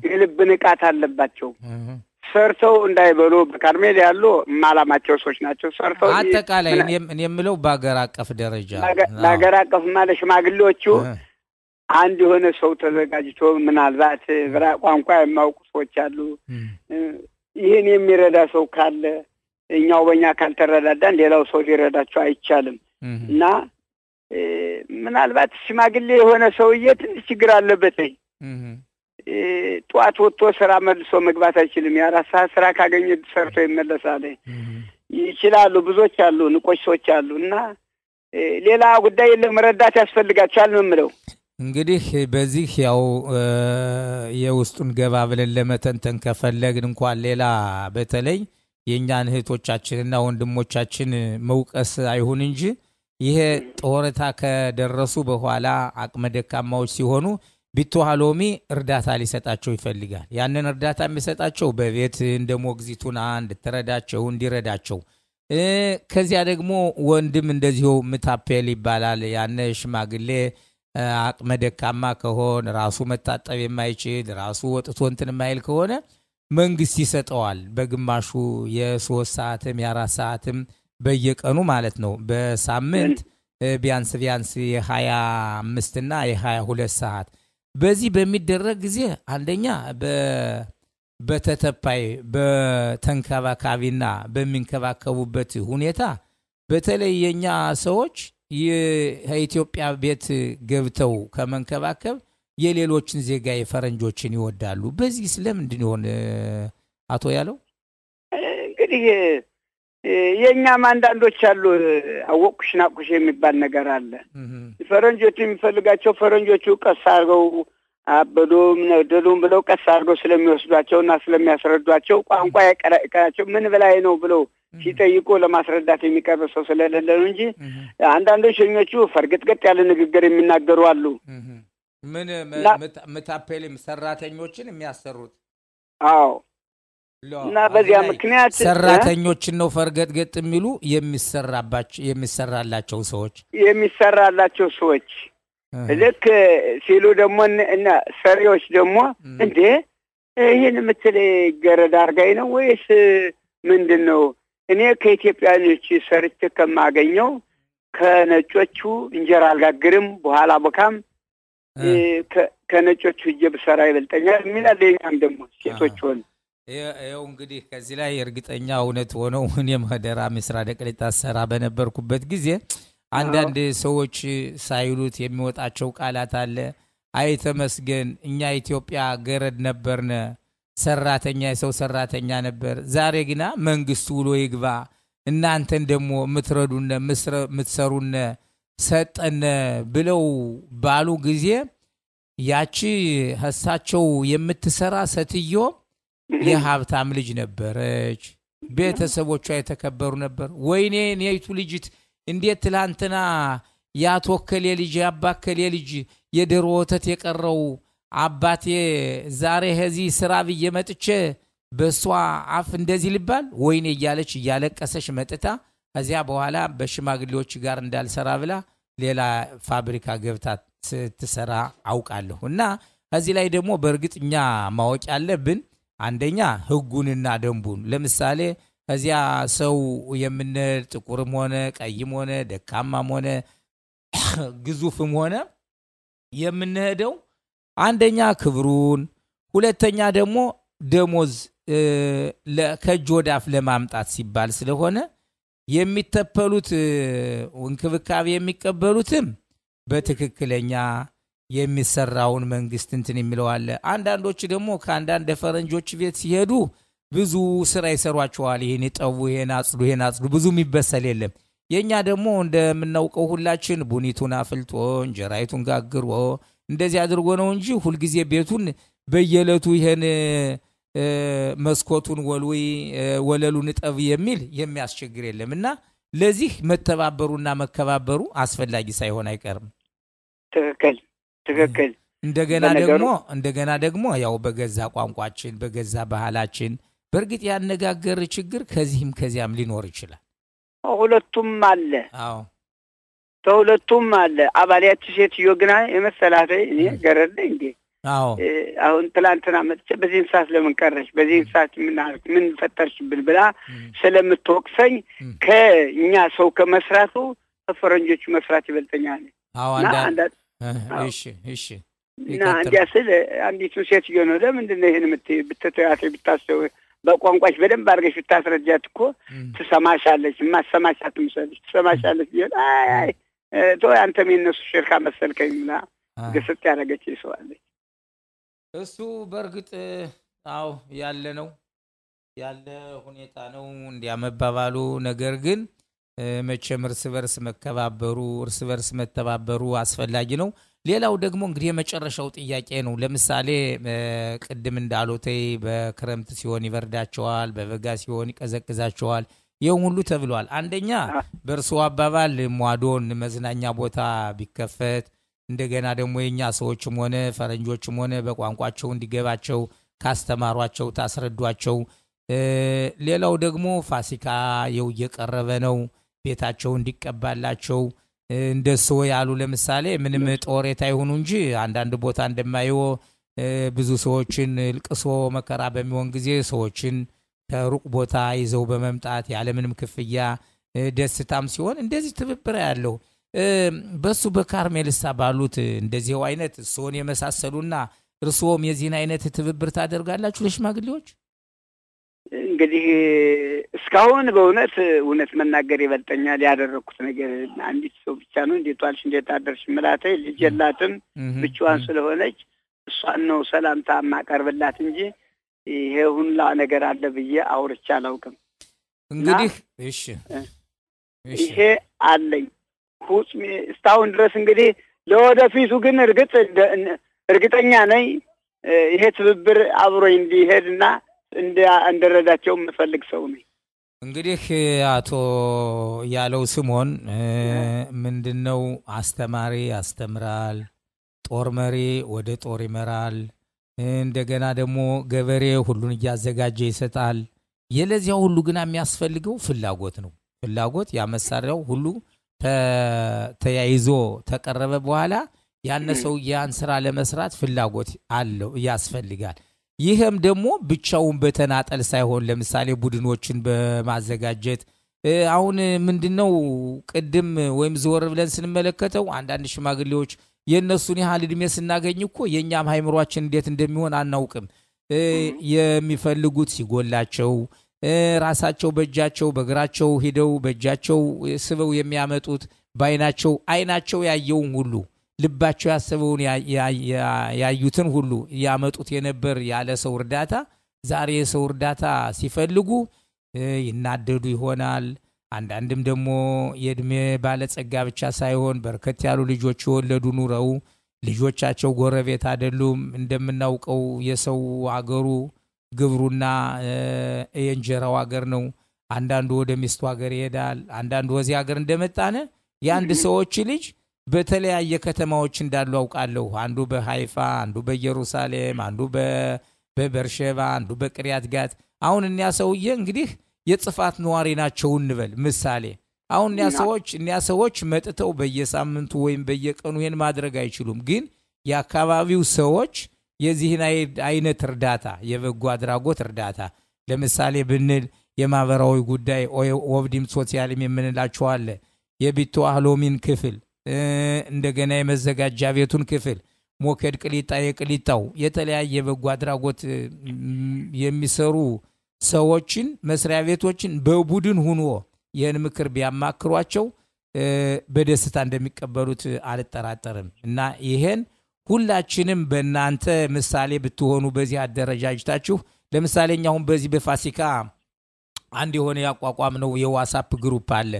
የልብ ንቃት አለባቸው ሰርተው እንዳይበሉ በካርሜል ያሉ ማላማቸው ሰዎች ናቸው ሰርተው አጠቃላይ እኔ የምለው በአገር አቀፍ ደረጃ በአገር አቀፍ ማለት ሽማግሌዎቹ አንድ የሆነ ሰው ተዘጋጅቶ ምናልባት ቋንቋ የማውቁ ሰዎች አሉ ይሄን የሚረዳ ሰው ካለ እኛው በእኛ ካልተረዳዳን ሌላው ሰው ሊረዳቸው አይቻልም እና ምናልባት ሽማግሌ የሆነ ሰውዬ ትንሽ ችግር አለበት ጧት ወጥቶ ስራ መልሶ መግባት አይችልም ያራሳ ስራ ካገኘ ሰርቶ ይመለሳል ይችላሉ ብዙዎች አሉ ንቆች ሰዎች አሉና ሌላ ጉዳይ ለመረዳት ያስፈልጋቸዋል ነው የምለው እንግዲህ በዚህ ያው የውስጡን ገባ ብለን ለመተንተን ከፈለግን እንኳን ሌላ በተለይ የኛን እህቶቻችንና ወንድሞቻችን መውቀስ አይሁን እንጂ ይሄ ጦረታ ከደረሱ በኋላ አቅመ ደካማዎች ሲሆኑ ቢተዋሎሚ እርዳታ ሊሰጣቸው ይፈልጋል ያንን እርዳታ የሚሰጣቸው በቤት እንደሞግዚቱና እንድትረዳቸው እንዲረዳቸው ከዚያ ደግሞ ወንድም እንደዚሁ ምታፔል ይባላል። ያነ ሽማግሌ አቅመ ደካማ ከሆነ ራሱ መታጠብ የማይችል ራሱ ወጥቶ እንትን የማይል ከሆነ መንግስት ይሰጠዋል። በግማሹ የ3 ሰዓትም የ4 ሰዓትም በየቀኑ ማለት ነው። በሳምንት ቢያንስ የ25 እና የ22 ሰዓት በዚህ በሚደረግ ጊዜ አንደኛ በተተፓይ በተንከባካቢና በሚንከባከቡበት ሁኔታ በተለይ የኛ ሰዎች የኢትዮጵያ ቤት ገብተው ከመንከባከብ የሌሎችን ዜጋ የፈረንጆችን ይወዳሉ። በዚህ ስለምንድን ይሆን አቶ ያለው? እንግዲህ የኛም አንዳንዶች አሉ አወቁሽ ናቁሽ የሚባል ነገር አለ። ፈረንጆቹ የሚፈልጋቸው ፈረንጆቹ ቀስ አድርገው አበዶም ነደሉም ብለው ቀስ አድርገው ስለሚወስዷቸውና ስለሚያስረዷቸው ቋንቋ ያቀራቸው ምን በላይ ነው ብለው ሲጠይቁ ለማስረዳት የሚቀርብ ሰው ስለሌለ ነው እንጂ አንዳንዶች ሸኞቹ ፈርግጥግጥ ያለ ንግግር የሚናገሩ አሉ። ምን መታፔልም ሰራተኞችን የሚያሰሩት? አዎ። እና በዚያ ምክንያት ሰራተኞችን ነው ፈርግጥግጥ የሚሉ የሚሰራላቸው ሰዎች ልክ ሲሉ ደግሞ እና ሰሪዎች ደግሞ እንዴ ይሄን ምትል ገረድ አርጋይ ነው ወይስ ምንድነው? እኔ ከኢትዮጵያኖች ሰርቼ ከማገኘው ከነጮቹ እንጀራ አልጋግርም በኋላ በካም ከነጮቹ በሰራ ይበልጠኛል የሚላል። የኛም ደግሞ ሴቶች ሆነ ይኸው እንግዲህ ከዚህ ላይ እርግጠኛ እውነት ሆነው እኔም ሀደራ ምስራ ደቅሊታ ሰራ በነበርኩበት ጊዜ አንዳንድ ሰዎች ሳይሉት የሚወጣቸው ቃላት አለ። አይተመስገን እኛ ኢትዮጵያ ገረድ ነበርነ፣ ሰራተኛ የሰው ሰራተኛ ነበር። ዛሬ ግና መንግስቱ ውሎ ይግባ እናንተን ደግሞ ምትረዱነ ምትሰሩነ ሰጠነ ብለው ባሉ ጊዜ ያቺ ሐሳቸው የምትሰራ ሴትዮ የሀብታም ልጅ ነበረች። ቤተሰቦቿ የተከበሩ ነበር። ወይኔ ነይቱ ልጅት እንዴት ትላንትና ያተወከለ ልጅ ያባከለ ልጅ የደሮ ወተት የቀረው አባቴ ዛሬ ከዚህ ስራ በየመጥቼ በሷ አፍ እንደዚህ ልባል ወይኔ እያለች እያለቀሰች መጥታ ከዚያ በኋላ በሽማግሌዎች ጋር እንዳልሰራ ብላ ሌላ ፋብሪካ ገብታ ስትሰራ አውቃለሁ። እና ከዚህ ላይ ደግሞ በእርግጥኛ ማወቅ ያለብን አንደኛ ህጉንና ደንቡን ለምሳሌ ከዚያ ሰው የምንል ጥቁርም ሆነ ቀይም ሆነ ደካማም ሆነ ግዙፍም ሆነ የምንሄደው አንደኛ ክብሩን፣ ሁለተኛ ደግሞ ደሞዝ ከእጅ ወዳፍ ለማምጣት ሲባል ስለሆነ የሚተፈሉት እንክብካቤ የሚቀበሉትም በትክክለኛ የሚሰራውን መንግስት እንትን የሚለው አለ። አንዳንዶች ደግሞ ከአንዳንድ ፈረንጆች ቤት ሲሄዱ ብዙ ስራ ይሰሯቸዋል። ይሄን ይጠቡ፣ ይሄን አጽዱ ብዙ የሚበሰል የለም። የኛ ደግሞ እንደምናውቀው ሁላችን ቡኒቱን አፍልጦ እንጀራይቱን ጋግሮ እንደዚህ አድርጎ ነው እንጂ ሁሉ ጊዜ ቤቱን በየለቱ ይሄን መስኮቱን ወልዊ ወለሉን ጠብ የሚል የሚያስቸግር የለምና ለዚህ መተባበሩና መከባበሩ አስፈላጊ ሳይሆን አይቀርም። ትክክል። እንደገና ደግሞ ያው በገዛ ቋንቋችን በገዛ ባህላችን በእርግጥ ያነጋገር ችግር ከዚህም ከዚያም ሊኖር ይችላል። ሁለቱም አለ። አዎ ሁለቱም አለ። አባሊያች ሴትዮ ግና የመሰላት እኔ ገረድ እንዴ አዎ አሁን ትላንትና መጥቼ በዚህ ሰዓት ለምን ቀረሽ በዚህ ሰዓት ምን ፈጠርሽብን ብላ ስለምትወቅሰኝ ከኛ ሰው ከመስራቱ ፈረንጆቹ መስራት ይበልጠኛል። አዎ እሺ እና እንዲያስል አንዲቱ ሴትዮ ነው ለምንድን ነው ይሄን ብትተያት ብታስተው በቋንቋሽ በደንብ አድርገሽ ብታስረጃት እኮ ትሰማሻለች። ማሰማሻት ምሰልሽ ትሰማሻለች ይላል። አይ ተው አንተም የነሱ ሽርካ መሰልከኝና ገሰጥ ያረጋች ይሰዋለች። እሱ በርግጥ አው ያለ ሁኔታ ነው እንዲያመባባሉ። ነገር ግን መቼም እርስ በርስ መተባበሩ አስፈላጊ ነው። ሌላው ደግሞ እንግዲህ የመጨረሻው ጥያቄ ነው። ለምሳሌ ቅድም እንዳሉተይ በክረምት ሲሆን ይበርዳቸዋል፣ በበጋ ሲሆን ይቀዘቅዛቸዋል። ይሄን ሁሉ ተብሏል። አንደኛ በርሶ አባባል ሟዶን መዝናኛ ቦታ ቢከፈት እንደገና ደግሞ የኛ ሰዎችም ሆነ ፈረንጆችም ሆነ በቋንቋቸው እንዲገባቸው ካስተማሯቸው ታስረዷቸው ሌላው ደግሞ ፋሲካ የው እየቀረበ ነው ቤታቸው እንዲቀባላቸው እንደሱ ያሉ ለምሳሌ ምንም ጦሬታ ይሁኑ እንጂ አንዳንድ ቦታ እንደማይው ብዙ ሰዎችን ልቅሶ መከራ በሚሆን ጊዜ ሰዎችን ከሩቅ ቦታ ይዘው በመምጣት ያለ ምንም ክፍያ ደስታም ሲሆን እንደዚህ ትብብር ያለው በሱ በካርሜልሳ ባሉት እንደዚህው አይነት ሶን የመሳሰሉና እርሶም የዚህን አይነት ትብብር ታደርጋላችሁ ለሽማግሌዎች? እንግዲህ እስካሁን በእውነት መናገር ይበልጠኛል። ያደረኩት ነገር አንዲት ሰው ብቻ ነው። እንዴት ዋልሽ እንዴት አደርሽ ምላተይ ልጅ የላትም ብቻዋን ስለሆነች እሷን ነው ሰላምታ ማቀርብላት እንጂ ይሄ ሁላ ነገር አለ ብዬ አውርቻ አላውቅም። እንግዲህ እሺ ይሄ አለኝ ሁጽሜ እስካሁን ድረስ እንግዲህ ለወደፊቱ ግን እርግጠኛ ነኝ ይሄ ትብብር አብሮኝ እንዲሄድና እንደረዳቸው የምፈልግ ሰው ነኝ። እንግዲህ አቶ ያለው ስሞን ምንድነው አስተማሪ ያስተምራል፣ ጦር መሪ ወደ ጦር ይመራል፣ እንደገና ደግሞ ገበሬ ሁሉን ያዘጋጀ ይሰጣል። የለዚያው ሁሉ ግን የሚያስፈልገው ፍላጎት ነው። ፍላጎት ያመሳሪያው ሁሉ ተያይዞ ተቀረበ በኋላ ያነሰው ያን ስራ ለመስራት ፍላጎት አለው ያስፈልጋል። ይሄም ደግሞ ብቻውን በተናጠል ሳይሆን ለምሳሌ ቡድኖችን በማዘጋጀት አሁን ምንድነው ቅድም ወይም ዞር ብለን ስንመለከተው አንዳንድ ሽማግሌዎች የነሱን ያህል እድሜ ስናገኝ እኮ የኛም ሃይምሯችን እንዴት እንደሚሆን አናውቅም። የሚፈልጉት ሲጎላቸው ራሳቸው በእጃቸው በግራቸው ሄደው በእጃቸው ስበው የሚያመጡት አይናቸው ያየውን ሁሉ ልባቸው ያሰበውን ያዩትን ሁሉ ያመጡት የነበር ያለ ሰው እርዳታ ዛሬ ሰው እርዳታ ሲፈልጉ ይናደዱ ይሆናል። አንዳንድም ደግሞ የእድሜ ባለጸጋ ብቻ ሳይሆን በርከት ያሉ ልጆች የወለዱ ኑረው ልጆቻቸው ጎረቤት አይደሉም። እንደምናውቀው የሰው አገሩ ግብሩና የእንጀራው ሀገር ነው። አንዳንዱ ወደ ሚስቱ ሀገር ይሄዳል። አንዳንዱ ወዚህ ሀገር እንደመጣነ የአንድ ሰዎች ልጅ በተለያየ ከተማዎች እንዳሉ አውቃለሁ። አንዱ በሃይፋ፣ አንዱ በኢየሩሳሌም፣ አንዱ በበርሸባ፣ አንዱ በቅሪያት ጋት። አሁን እኒያ ሰውዬ እንግዲህ የጽፋት ነዋሪ ናቸው እንበል ምሳሌ። አሁን እኒያ ሰዎች መጥተው በየሳምንቱ ወይም በየቀኑ ይሄን ማድረግ አይችሉም። ግን የአካባቢው ሰዎች የዚህን አይነት እርዳታ የበጎ አድራጎት እርዳታ ለምሳሌ ብንል የማህበራዊ ጉዳይ ኦብዲም ሶሲያልም የምንላቸው አለ። የቢቶ አህሎሚን ክፍል እንደገና የመዘጋጃ ቤቱን ክፍል ሞከድ ቅሊጣ የቅሊጣው የተለያየ በጎ አድራጎት የሚሰሩ ሰዎችን መስሪያ ቤቶችን በቡድን ሆኖ ይህን ምክር ቢያማክሯቸው በደስታ እንደሚቀበሉት አልጠራጠርም። እና ይሄን ሁላችንም በእናንተ ምሳሌ ብትሆኑ በዚህ አደረጃጅታችሁ ለምሳሌ አሁን በዚህ በፋሲካ አንድ የሆነ ያቋቋም ነው የዋትስአፕ ግሩፕ አለ።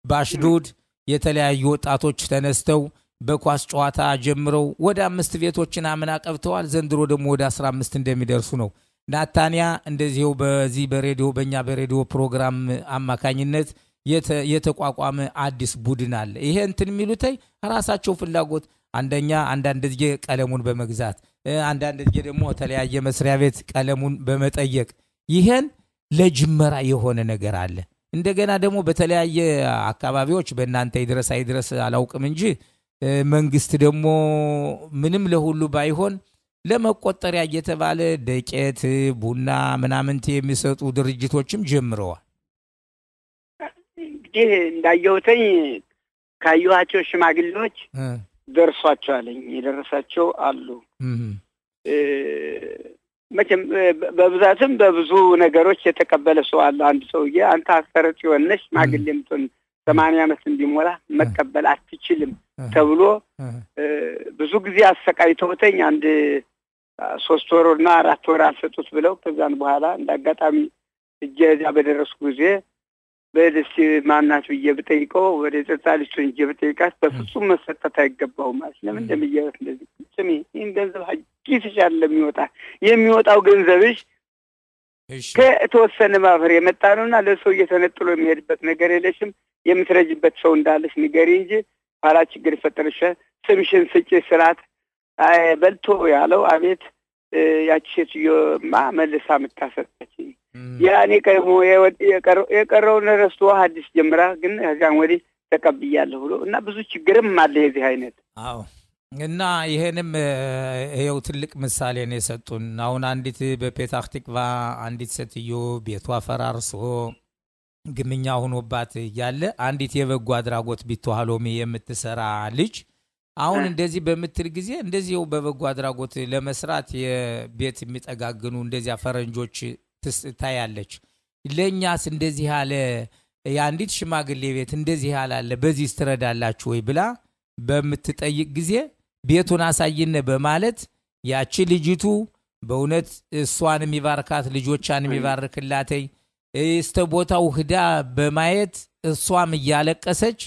ባሽዱድ የተለያዩ ወጣቶች ተነስተው በኳስ ጨዋታ ጀምረው ወደ 5 ቤቶችን አምና ቀብተዋል። ዘንድሮ ደግሞ ወደ 15 እንደሚደርሱ ነው። ናታንያ እንደዚህው በዚህ በሬዲዮ በእኛ በሬዲዮ ፕሮግራም አማካኝነት የተቋቋመ አዲስ ቡድን አለ። ይሄ እንትን የሚሉት ራሳቸው ፍላጎት አንዳንድ ጊዜ ቀለሙን በመግዛት አንዳንድ ጊዜ ደግሞ ተለያየ መስሪያ ቤት ቀለሙን በመጠየቅ ይሄን ለጅመራ የሆነ ነገር አለ። እንደገና ደግሞ በተለያየ አካባቢዎች በእናንተ ይድረስ አይድረስ አላውቅም እንጂ መንግስት ደግሞ ምንም ለሁሉ ባይሆን ለመቆጠሪያ እየተባለ ደቄት ቡና ምናምን የሚሰጡ ድርጅቶችም ጀምረዋል። እንግዲህ እንዳየሁትኝ ካዩዋቸው ሽማግሌዎች ደርሷቸዋለኝ የደረሳቸው አሉ። መቼም በብዛትም በብዙ ነገሮች የተቀበለ ሰው አለ። አንድ ሰውዬ አንተ አስፈረጥ ይሆነሽ ሽማግሌም ቶን 80 ዓመት እንዲሞላ መቀበል አትችልም ተብሎ ብዙ ጊዜ አሰቃይተውተኝ አንድ 3 ወርና 4 ወር አልሰጡት ብለው ከዛን በኋላ እንዳጋጣሚ እጀዛ በደረስኩ ጊዜ በደስ ማናት ብዬ ብጠይቀው ወደ ተጣልቶኝ እንጂ ብጠይቃት በፍጹም መሰጠት አይገባውም ማለት ለምን እንደሚያዩት እንደዚህ ስሚ ይሄን ገንዘብ ኪስሽ ያለ የሚወጣው ገንዘብሽ ከተወሰነ ማህበር የመጣ ነውና ለሰው እየተነጥሎ የሚሄድበት ነገር የለሽም። የምትረጅበት ሰው እንዳለሽ ንገሪ እንጂ ኋላ ችግር ይፈጠርሽ። ስምሽን ስጪ ስራት በልቶ ያለው አቤት ያቺ ሴትዮማ መልሳ መታሰጠች ያኔ ቀርሞ የቀረውን ረስቶ ሐዲስ ጀምራ ግን ከዛን ወዲህ ተቀብያለሁ ብሎ እና ብዙ ችግርም አለ የዚህ አይነት አዎ እና ይሄንም ይሄው ትልቅ ምሳሌ ነው የሰጡን አሁን አንዲት በፔታህ ቲክቫ አንዲት ሴትዮ ቤቷ ፈራርሶ ግምኛ ሆኖባት ያለ አንዲት የበጎ አድራጎት ቢተዋሎሚ የምትሰራ ልጅ አሁን እንደዚህ በመትል ጊዜ እንደዚህው በበጎ አድራጎት ለመስራት የቤት የሚጠጋግኑ እንደዚያ ፈረንጆች ታያለች ለኛስ እንደዚህ ያለ ያንዲት ሽማግሌ ቤት እንደዚህ ያላለ በዚህ ስትረዳላችሁ ወይ ብላ በመትጠይቅ ጊዜ ቤቱን አሳይነ በማለት ያቺ ልጅቱ በእውነት እሷን የሚባርካት ልጆቿን የሚባርክላተይ እስተቦታው ህዳ በማየት እሷም እያለቀሰች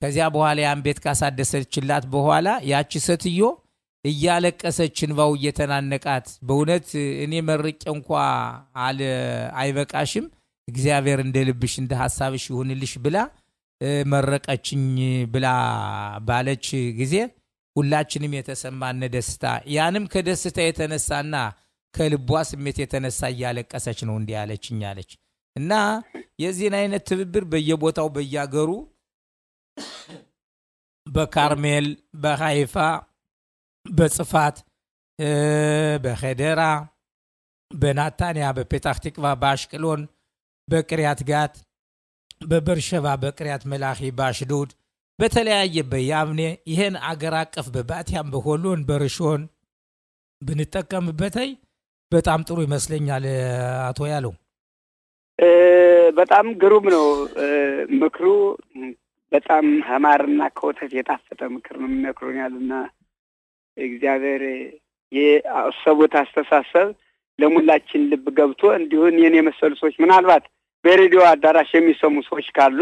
ከዚያ በኋላ ያን ቤት ካሳደሰችላት በኋላ ያቺ ሴትዮ እያለቀሰች እንባው እየተናነቃት በእውነት እኔ መርቄ እንኳን አይበቃሽም እግዚአብሔር እንደልብሽ እንደ ሐሳብሽ ይሁንልሽ ብላ መረቀችኝ ብላ ባለች ጊዜ ሁላችንም የተሰማነ ደስታ ያንም ከደስታ የተነሳና ከልቧ ስሜት የተነሳ እያለቀሰች ነው እንዲህ ያለችኝ አለች እና የዚህን አይነት ትብብር በየቦታው በያገሩ በካርሜል በሃይፋ በጽፋት በኸደራ በናታንያ በፔታህ ቲክቫ በአሽቅሎን በቅሪያት ጋት በበርሸባ በቅሪያት መላኺ በአሽዶድ በተለያየ በያብኔ ይሄን አገር አቀፍ በባቲያም በሆሎን በርሾን ብንጠቀምበታይ በጣም ጥሩ ይመስለኛል አቶ ያለው በጣም ግሩም ነው ምክሩ በጣም ሐማርና ከወተት የጣፈጠ ምክር ነው የሚመክሩኛልና እግዚአብሔር የአሰቡት አስተሳሰብ ለሙላችን ልብ ገብቶ እንዲሁን የኔ መሰሉ ሰዎች ምናልባት በሬዲዮ አዳራሽ የሚሰሙ ሰዎች ካሉ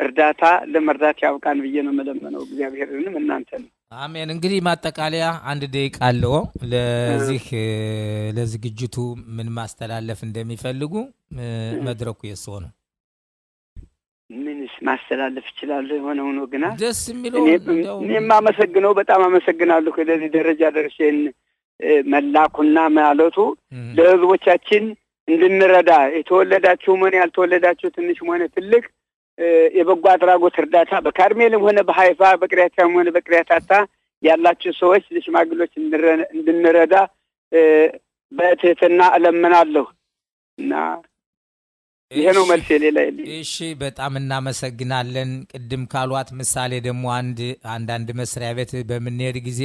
እርዳታ ለመርዳት ያውቃን ብዬ ነው መለመነው እግዚአብሔርንም እናንተን አሜን እንግዲህ ማጠቃለያ አንድ ደቂቃ አለው ለዚህ ለዝግጅቱ ምን ማስተላለፍ እንደሚፈልጉ መድረኩ የሰው ነው ምንስ ማስተላለፍ ይችላል የሆነው ነው ግና ደስ የሚለው እኔም አመሰግናለሁ በጣም አመሰግናለሁ ለዚህ ደረጃ ደርሰን መላኩና ማለቱ ለህዝቦቻችን እንድንረዳ የተወለዳችሁ ምን ያልተወለዳችሁ ትንሽ ሆነ ትልቅ የበጎ አድራጎት እርዳታ በካርሜልም ሆነ በሃይፋ በቅሪያታም ሆነ በቅሪያታታ ያላችሁ ሰዎች ለሽማግሌዎች እንድንረዳ በትህትና እለምናለሁ እና ይሄ ነው መልስ የሌላ የለም እሺ በጣም እናመሰግናለን ቅድም ካሏት ምሳሌ ደግሞ አንዳንድ መስሪያ ቤት በመንሄድ ጊዜ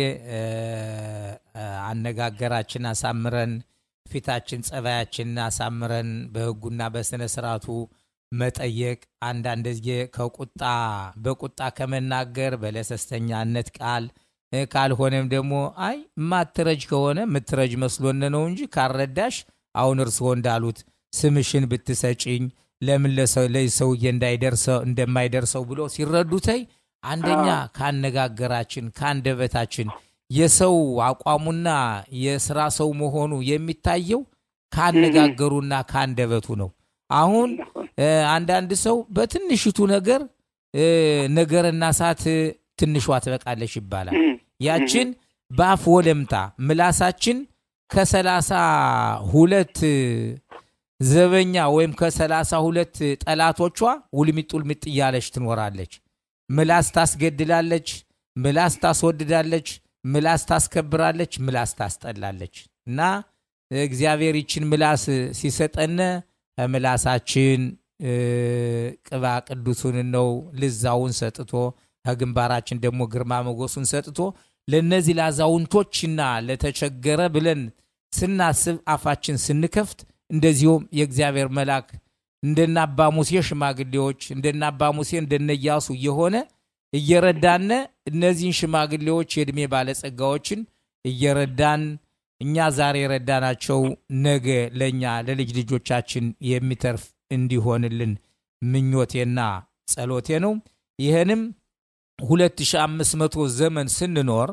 አነጋገራችን አሳምረን ፊታችን ጸባያችን አሳምረን በህጉና በስነ ስርዓቱ መጠየቅ አንዳንድ ጊዜ በቁጣ ከመናገር በለሰስተኛነት ቃል ካልሆነም ደግሞ አይ ማትረጅ ከሆነ ምትረጅ መስሎነ ነው እንጂ ካረዳሽ አሁን እርስዎ እንዳሉት ስምሽን ብትሰጪኝ ለምን ለሰውዬ እንደማይደርሰው ብሎ ሲረዱታይ አንደኛ ካነጋገራችን ካንደበታችን የሰው አቋሙና የሥራ ሰው መሆኑ የሚታየው ካነጋገሩና ካንደበቱ ነው አሁን አንዳንድ ሰው በትንሽቱ ነገርና ሳት ትንሿ ትበቃለሽ ይባላል ያችን ባፍ ወለምታ ምላሳችን ከ32 ዘበኛ ወይም ከ32 ጠላቶቿ ውልሚጥ ያለች ትኖራለች ምላስ ታስገድላለች ምላስ ታስወድዳለች ምላስ ታስከብራለች ምላስ ታስጠላለች እና እግዚአብሔር ይችን ምላስ ሲሰጠነ ምላሳችን ቅባ ቅዱሱን ነው ልዛውን ሰጥቶ ከግንባራችን ደግሞ ግርማ ሞገሱን ሰጥቶ ለነዚህ ላዛውንቶችና ለተቸገረ ብለን ስናስብ አፋችን ስንከፍት እንደዚሁም የእግዚአብሔር መልአክ እንደናባ ሙሴ ሽማግሌዎች እንደናባ ሙሴ እንደነያሱ የሆነ እየረዳነ እነዚህን ሽማግሌዎች የእድሜ ባለጸጋዎችን እየረዳን እኛ ዛሬ ረዳናቸው ነገ ለኛ ለልጅ ልጆቻችን የሚተርፍ እንዲሆንልን ምኞቴና ጸሎቴ ነው ይሄንም 2500 ዘመን ስንኖር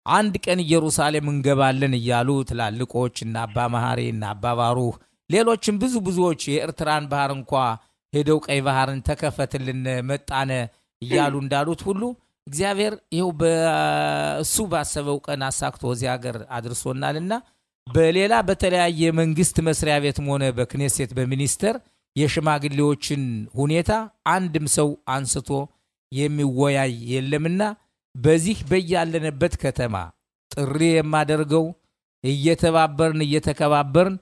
አንድ ቀን ኢየሩሳሌም እንገባለን ይያሉ ትላልቆች እና አባ መሐሪ እና አባ ባሩህ ሌሎችም ብዙዎች የኤርትራን ባህር እንኳን ሄደው ቀይ ባህርን ተከፈተልን መጣነ ይያሉ እንዳሉት ሁሉ እግዚአብሔር ይሄው በእሱ ባሰበው ቀን አሳክቶ እዚህ ሀገር አድርሶናልና በሌላ በተለያየ መንግስት መስሪያ ቤትም ሆነ በክኔሴት በሚኒስተር የሽማግሌዎችን ሁኔታ አንድም ሰው አንስቶ የሚወያይ የለምና በዚህ በያለንበት ከተማ ጥሪ የማደርገው እየተከባበርን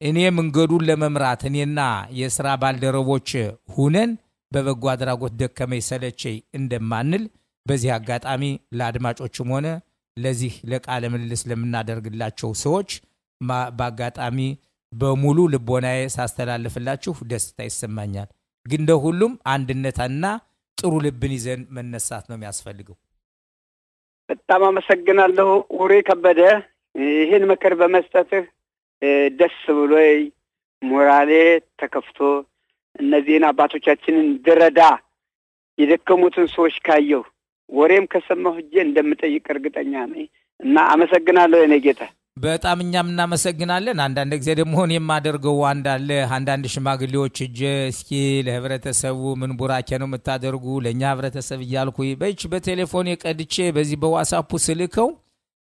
እኔ መንገዱን ለመምራት እኔና የሥራ ባልደረቦች ሁነን በበጎ አድራጎት ደከመኝ ሰለቸኝ እንደማንል በዚህ አጋጣሚ ለአድማጮችም ሆነ ለዚህ ለቃለ ምልልስ ለምናደርግላቸው ሰዎች በአጋጣሚ በሙሉ ልቦናዬ ሳስተላልፍላችሁ ደስታ ይሰማኛል። ግን ለሁሉም አንድነትና ጥሩ ልብን ይዘን መነሳት ነው የሚያስፈልገው። በጣም አመሰግናለሁ ኡሪ ከበደ ይህን ምክር በመስጠትህ ደስ ብሎኝ ሞራሌ ተከፍቶ እነዚህን አባቶቻችንን ድረዳ የደከሙትን ሰዎች ካየሁ ወሬም ከሰማሁ እጄ እንደምጠይቅ እርግጠኛ ነኝ እና አመሰግናለሁ የኔ ጌታ። በጣም እኛም እናመሰግናለን። አንዳንድ ጊዜ ደግሞ እኔም ማደርገው አንዳንድ ሽማግሌዎች እጄ እስኪ ለህብረተሰቡ ምን ቡራኬ ነው የምታደርጉ ለኛ ህብረተሰብ እያልኩኝ በቴሌፎን የቀድቼ በዚህ በዋትስአፕ ስልከው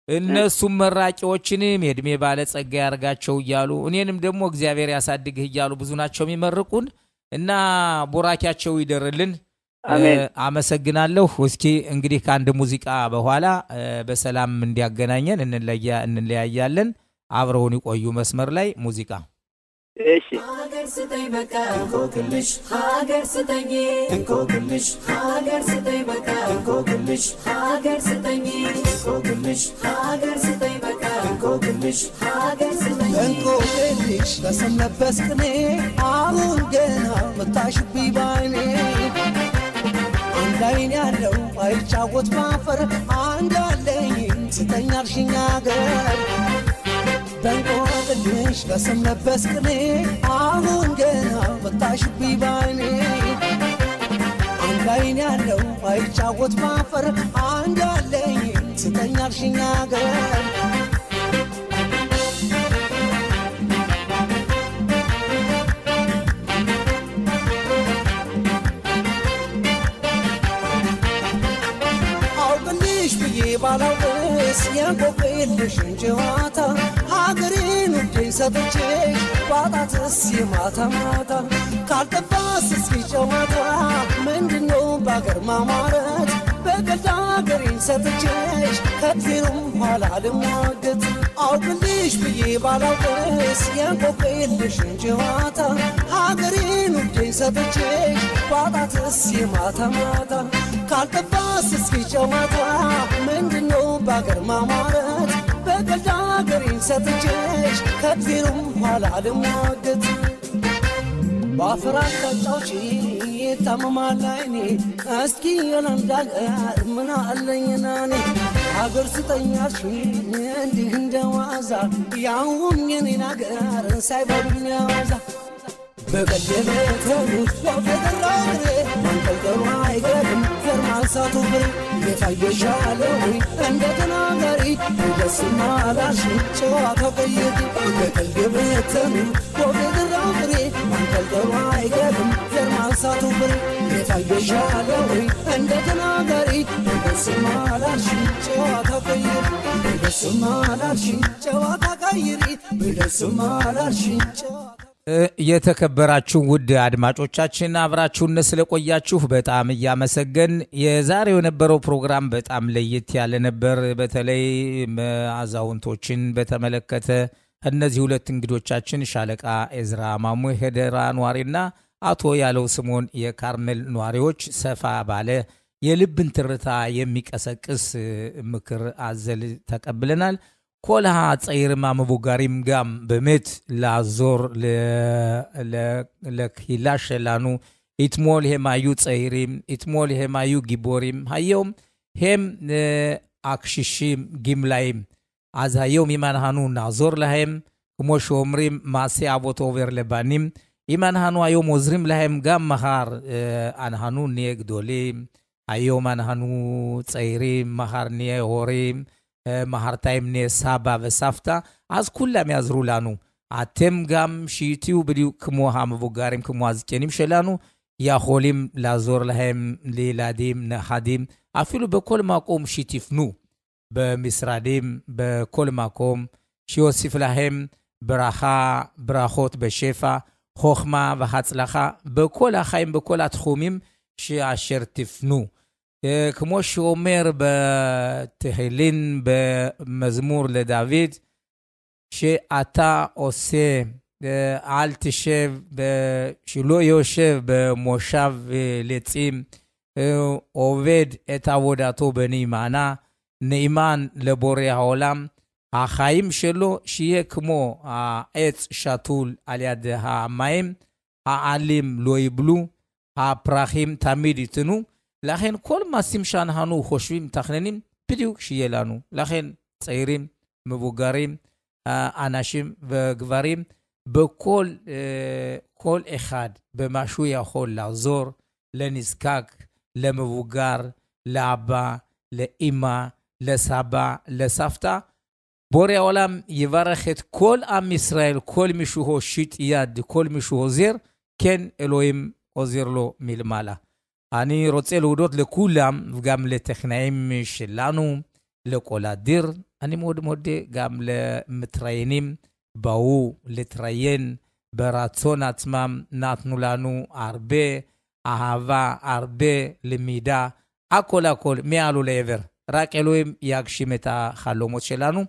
እነሱም መራቂዎችንም የእድሜ ባለጸጋ ያርጋቸው እያሉ እኔንም ደግሞ እግዚአብሔር ያሳድግህ እያሉ ብዙ ናቸው የሚመርቁን እና ቡራኬያቸው ይደርልን። አመሰግናለሁ። እስኪ እንግዲህ ከአንድ ሙዚቃ በኋላ በሰላም እንዲያገናኘን እንለያያለን። አብረውን ይቆዩ። መስመር ላይ ሙዚቃ። እሺ ሀገር ስጠኝ በቃ እንቆቅልሽ ሀገር ስጠኝ እንቆቅልሽ ሀገር ስጠኝ በቃ እንቆቅልሽ ሀገር ስጠኝ እንቆቅልሽ ሀገር ስጠኝ በቃ እንቆቅልሽ ሀገር ስጠኝ እንቆቅልሽ በስም ለበስ ቅኔ አሁን ገና መታሽብኝ ባይኔ አንድ አይን ያለው አይጫወት ባፈር አንድ አለኝ ስጠኝ አልሽኝ አገር በእንቆቅልሽ በስም ለበስ ቅኔ አሁን ገና መታሽብኝ ባይኔ አንድ አይን ያለው አይጫወት ባፈር አንድ አለኝ ስጠኝ አልሽኝ አገር ባላውቅስ የንቆቅልሽን ጨዋታ ሀገሬን ውዴን ሰጥቼሽ ባጣትስ የማታ ማታ ካልጠፋስ እስኪ ጨዋታ ምንድነው በአገር ማማረት በቀልድ ሀገሬን ሰጥቼሽ ከእግዜሩም ኋላ ልሟገት አውቅልሽ ብዬ ባላውቅስ የንቆቅልሽን ጨዋታ ሀገሬን ውዴን ሰጥቼሽ ባጣትስ የማታ ማታ ካልጠፋስ እስኪ ጨዋታ ምንድነው በአገር ማማረት በቀልድ ሀገሬን ሰጥቼሽ ከእግዜሩም ኋላ ልሟገት በአፈር አቅጣጫዎች ይታመማል አይኔ እስኪ የለንዳገር ምን አለኝና እኔ ሀገር ስጠኝ አልሽኝ እንዲህ እንደዋዛ ያውም የኔን ሀገር ሳይበሉኝ ዋዛ በቀደመ ተሙት ወፈደራሬ መንቀልቀሉ አይገድም ፈርማንሳቱ ፍሬ የታየሻለው እንደ ተናጋሪ ደስማ አላልሽኝ ጨዋታው ቀየት በቀደመ ተሙት ወፈደራሬ መንቀልቀሉ አይገድም ፈርማንሳቱ ፍሬ የታየሻለው እንደ ተናጋሪ ደስማ አላልሽኝ ጨዋታው ቀየት ደስማ አላልሽኝ ጨዋታ ቀይሪ ደስማ አላልሽኝ ጨዋታ የተከበራችሁ ውድ አድማጮቻችን አብራችሁን ስለቆያችሁ በጣም እያመሰገን የዛሬው የነበረው ፕሮግራም በጣም ለየት ያለ ነበር። በተለይ አዛውንቶችን በተመለከተ እነዚህ ሁለት እንግዶቻችን ሻለቃ ኤዝራ ማሙ ሄደራ ኗሪና አቶ ያለው ስሞን የካርሜል ኗሪዎች ሰፋ ባለ የልብን ትርታ የሚቀሰቅስ ምክር አዘል ተቀብለናል። ኮልሃ ጸይርማ መቡጋሪም ጋም በመት ላዞር ለክሂላሽ ላኑ ኢትሞል ሄማዩ ጸይሪም ኢትሞል ሄማዩ ጊቦሪም ሃየውም ሄም አክሽሽም ጊምላይም አዛየውም ይማንሃኑ ናዞር ለሃይም ክሞሽ ኦምሪም ማሴ አቦቶ ኦቨር ለባኒም ይማንሃኑ አዮም ወዝሪም ለሃይም ጋም መሃር አንሃኑ ኔ ግዶሊም አዮም አንሃኑ ጸይሪም መሃር ኔ ሆሪም ማሃርታይም ኔ ሳባ በሳፍታ አዝ ኩላም ያዝሩላኑ አተም ጋም ሺቲው ብዲው ክሞሃ መቡጋሪም ክሞ አዝጨኒም ሸላኑ ያሆሊም ላዞር ለሃይም ሌላዲም ነሃዲም አፊሉ በኮልማቆም ሺቲፍኑ በሚስራዲም በኮልማቆም שיוסיף להם ברכה, ברכות בשפע, חוכמה והצלחה בכל החיים, בכל התחומים שאשר תפנו. כמו שאומר בתהילים במזמור לדוד, שאתה עושה, אל תשב, שלא יושב במושב לצים, עובד את עבודתו בנאמנה, נאמן לבורא העולם, החיים שלו שיהיה כמו העץ שתול על יד המים, העלים לא יבלו, הפרחים תמיד יתנו, לכן כל מעשים שאנחנו חושבים, תכננים, בדיוק שיהיה לנו. לכן צעירים, מבוגרים, אנשים וגברים, כל אחד במשהו יכול לעזור, לנזקק, למבוגר, לאבא, לאמא, לסבא, לסבתא. בורא העולם יברך את כל עם ישראל, כל מישהו הושיט יד, כל מישהו עוזר, כן אלוהים עוזר לו מלמעלה. אני רוצה להודות לכולם, וגם לטכנאים שלנו, לכל הדיר. אני מאוד מודה גם למתראיינים, באו לתראיין ברצון עצמם, נתנו לנו הרבה אהבה, הרבה למידה, הכל מעל ולעבר. רק אלוהים יגשים את החלומות שלנו።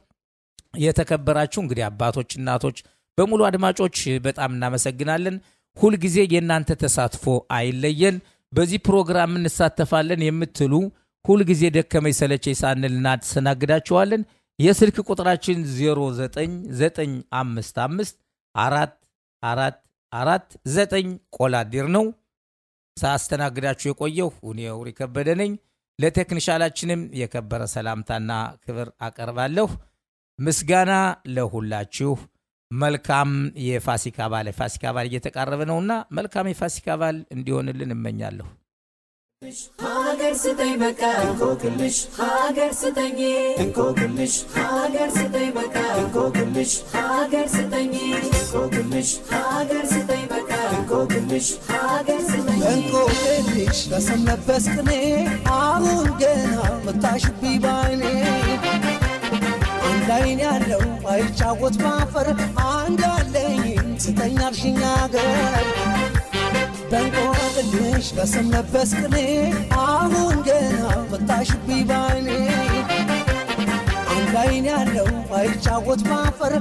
የተከበራችሁ እንግዲህ አባቶች እናቶች በሙሉ አድማጮች በጣም እናመሰግናለን። ሁሉ ጊዜ የናንተ ተሳትፎ አይለየን። በዚህ ፕሮግራም እንሳተፋለን የምትሉ ሁሉ ጊዜ ደከመኝ ሰለቸኝ ሳንል እናስተናግዳችኋለን። የስልክ ቁጥራችን 0995544449 ቆላዲር ነው። ሳስተናግዳችሁ የቆየው እኔ ኡሪ ከበደ ነኝ። ለቴክኒሻላችንም የከበረ ሰላምታና ክብር አቀርባለሁ። ምስጋና ለሁላችሁ። መልካም የፋሲካ በዓል እየተቃረበ ነውና መልካም የፋሲካ በዓል እንዲሆንልን እመኛለሁ። ሀገር ስጠኝ በቃ እንቆቅልሽ ሀገር ስጠኝ እንቆቅልሽ ሀገር ስጠኝ በቃ እንቆቅልሽ ሀገር ስጠኝ እንቆቅልሽ ሀገር ስጠኝ በቃ እንቆቅልሽ ሀገር ስጠኝ እንቆቅልሽ በሰምነበት ቅኔ አሁን ገና መታሽብኝ ባይኔ አንዳይን ያለው አይጫወት ባፈር አንዳለኝ ስጠኝ አልሽኝ አገር በእንቆቅልሽ በሰምነበት ቅኔ አሁን ገና መታሽብኝ ባይኔ አንዳይን ያለው አይጫወት ባፈር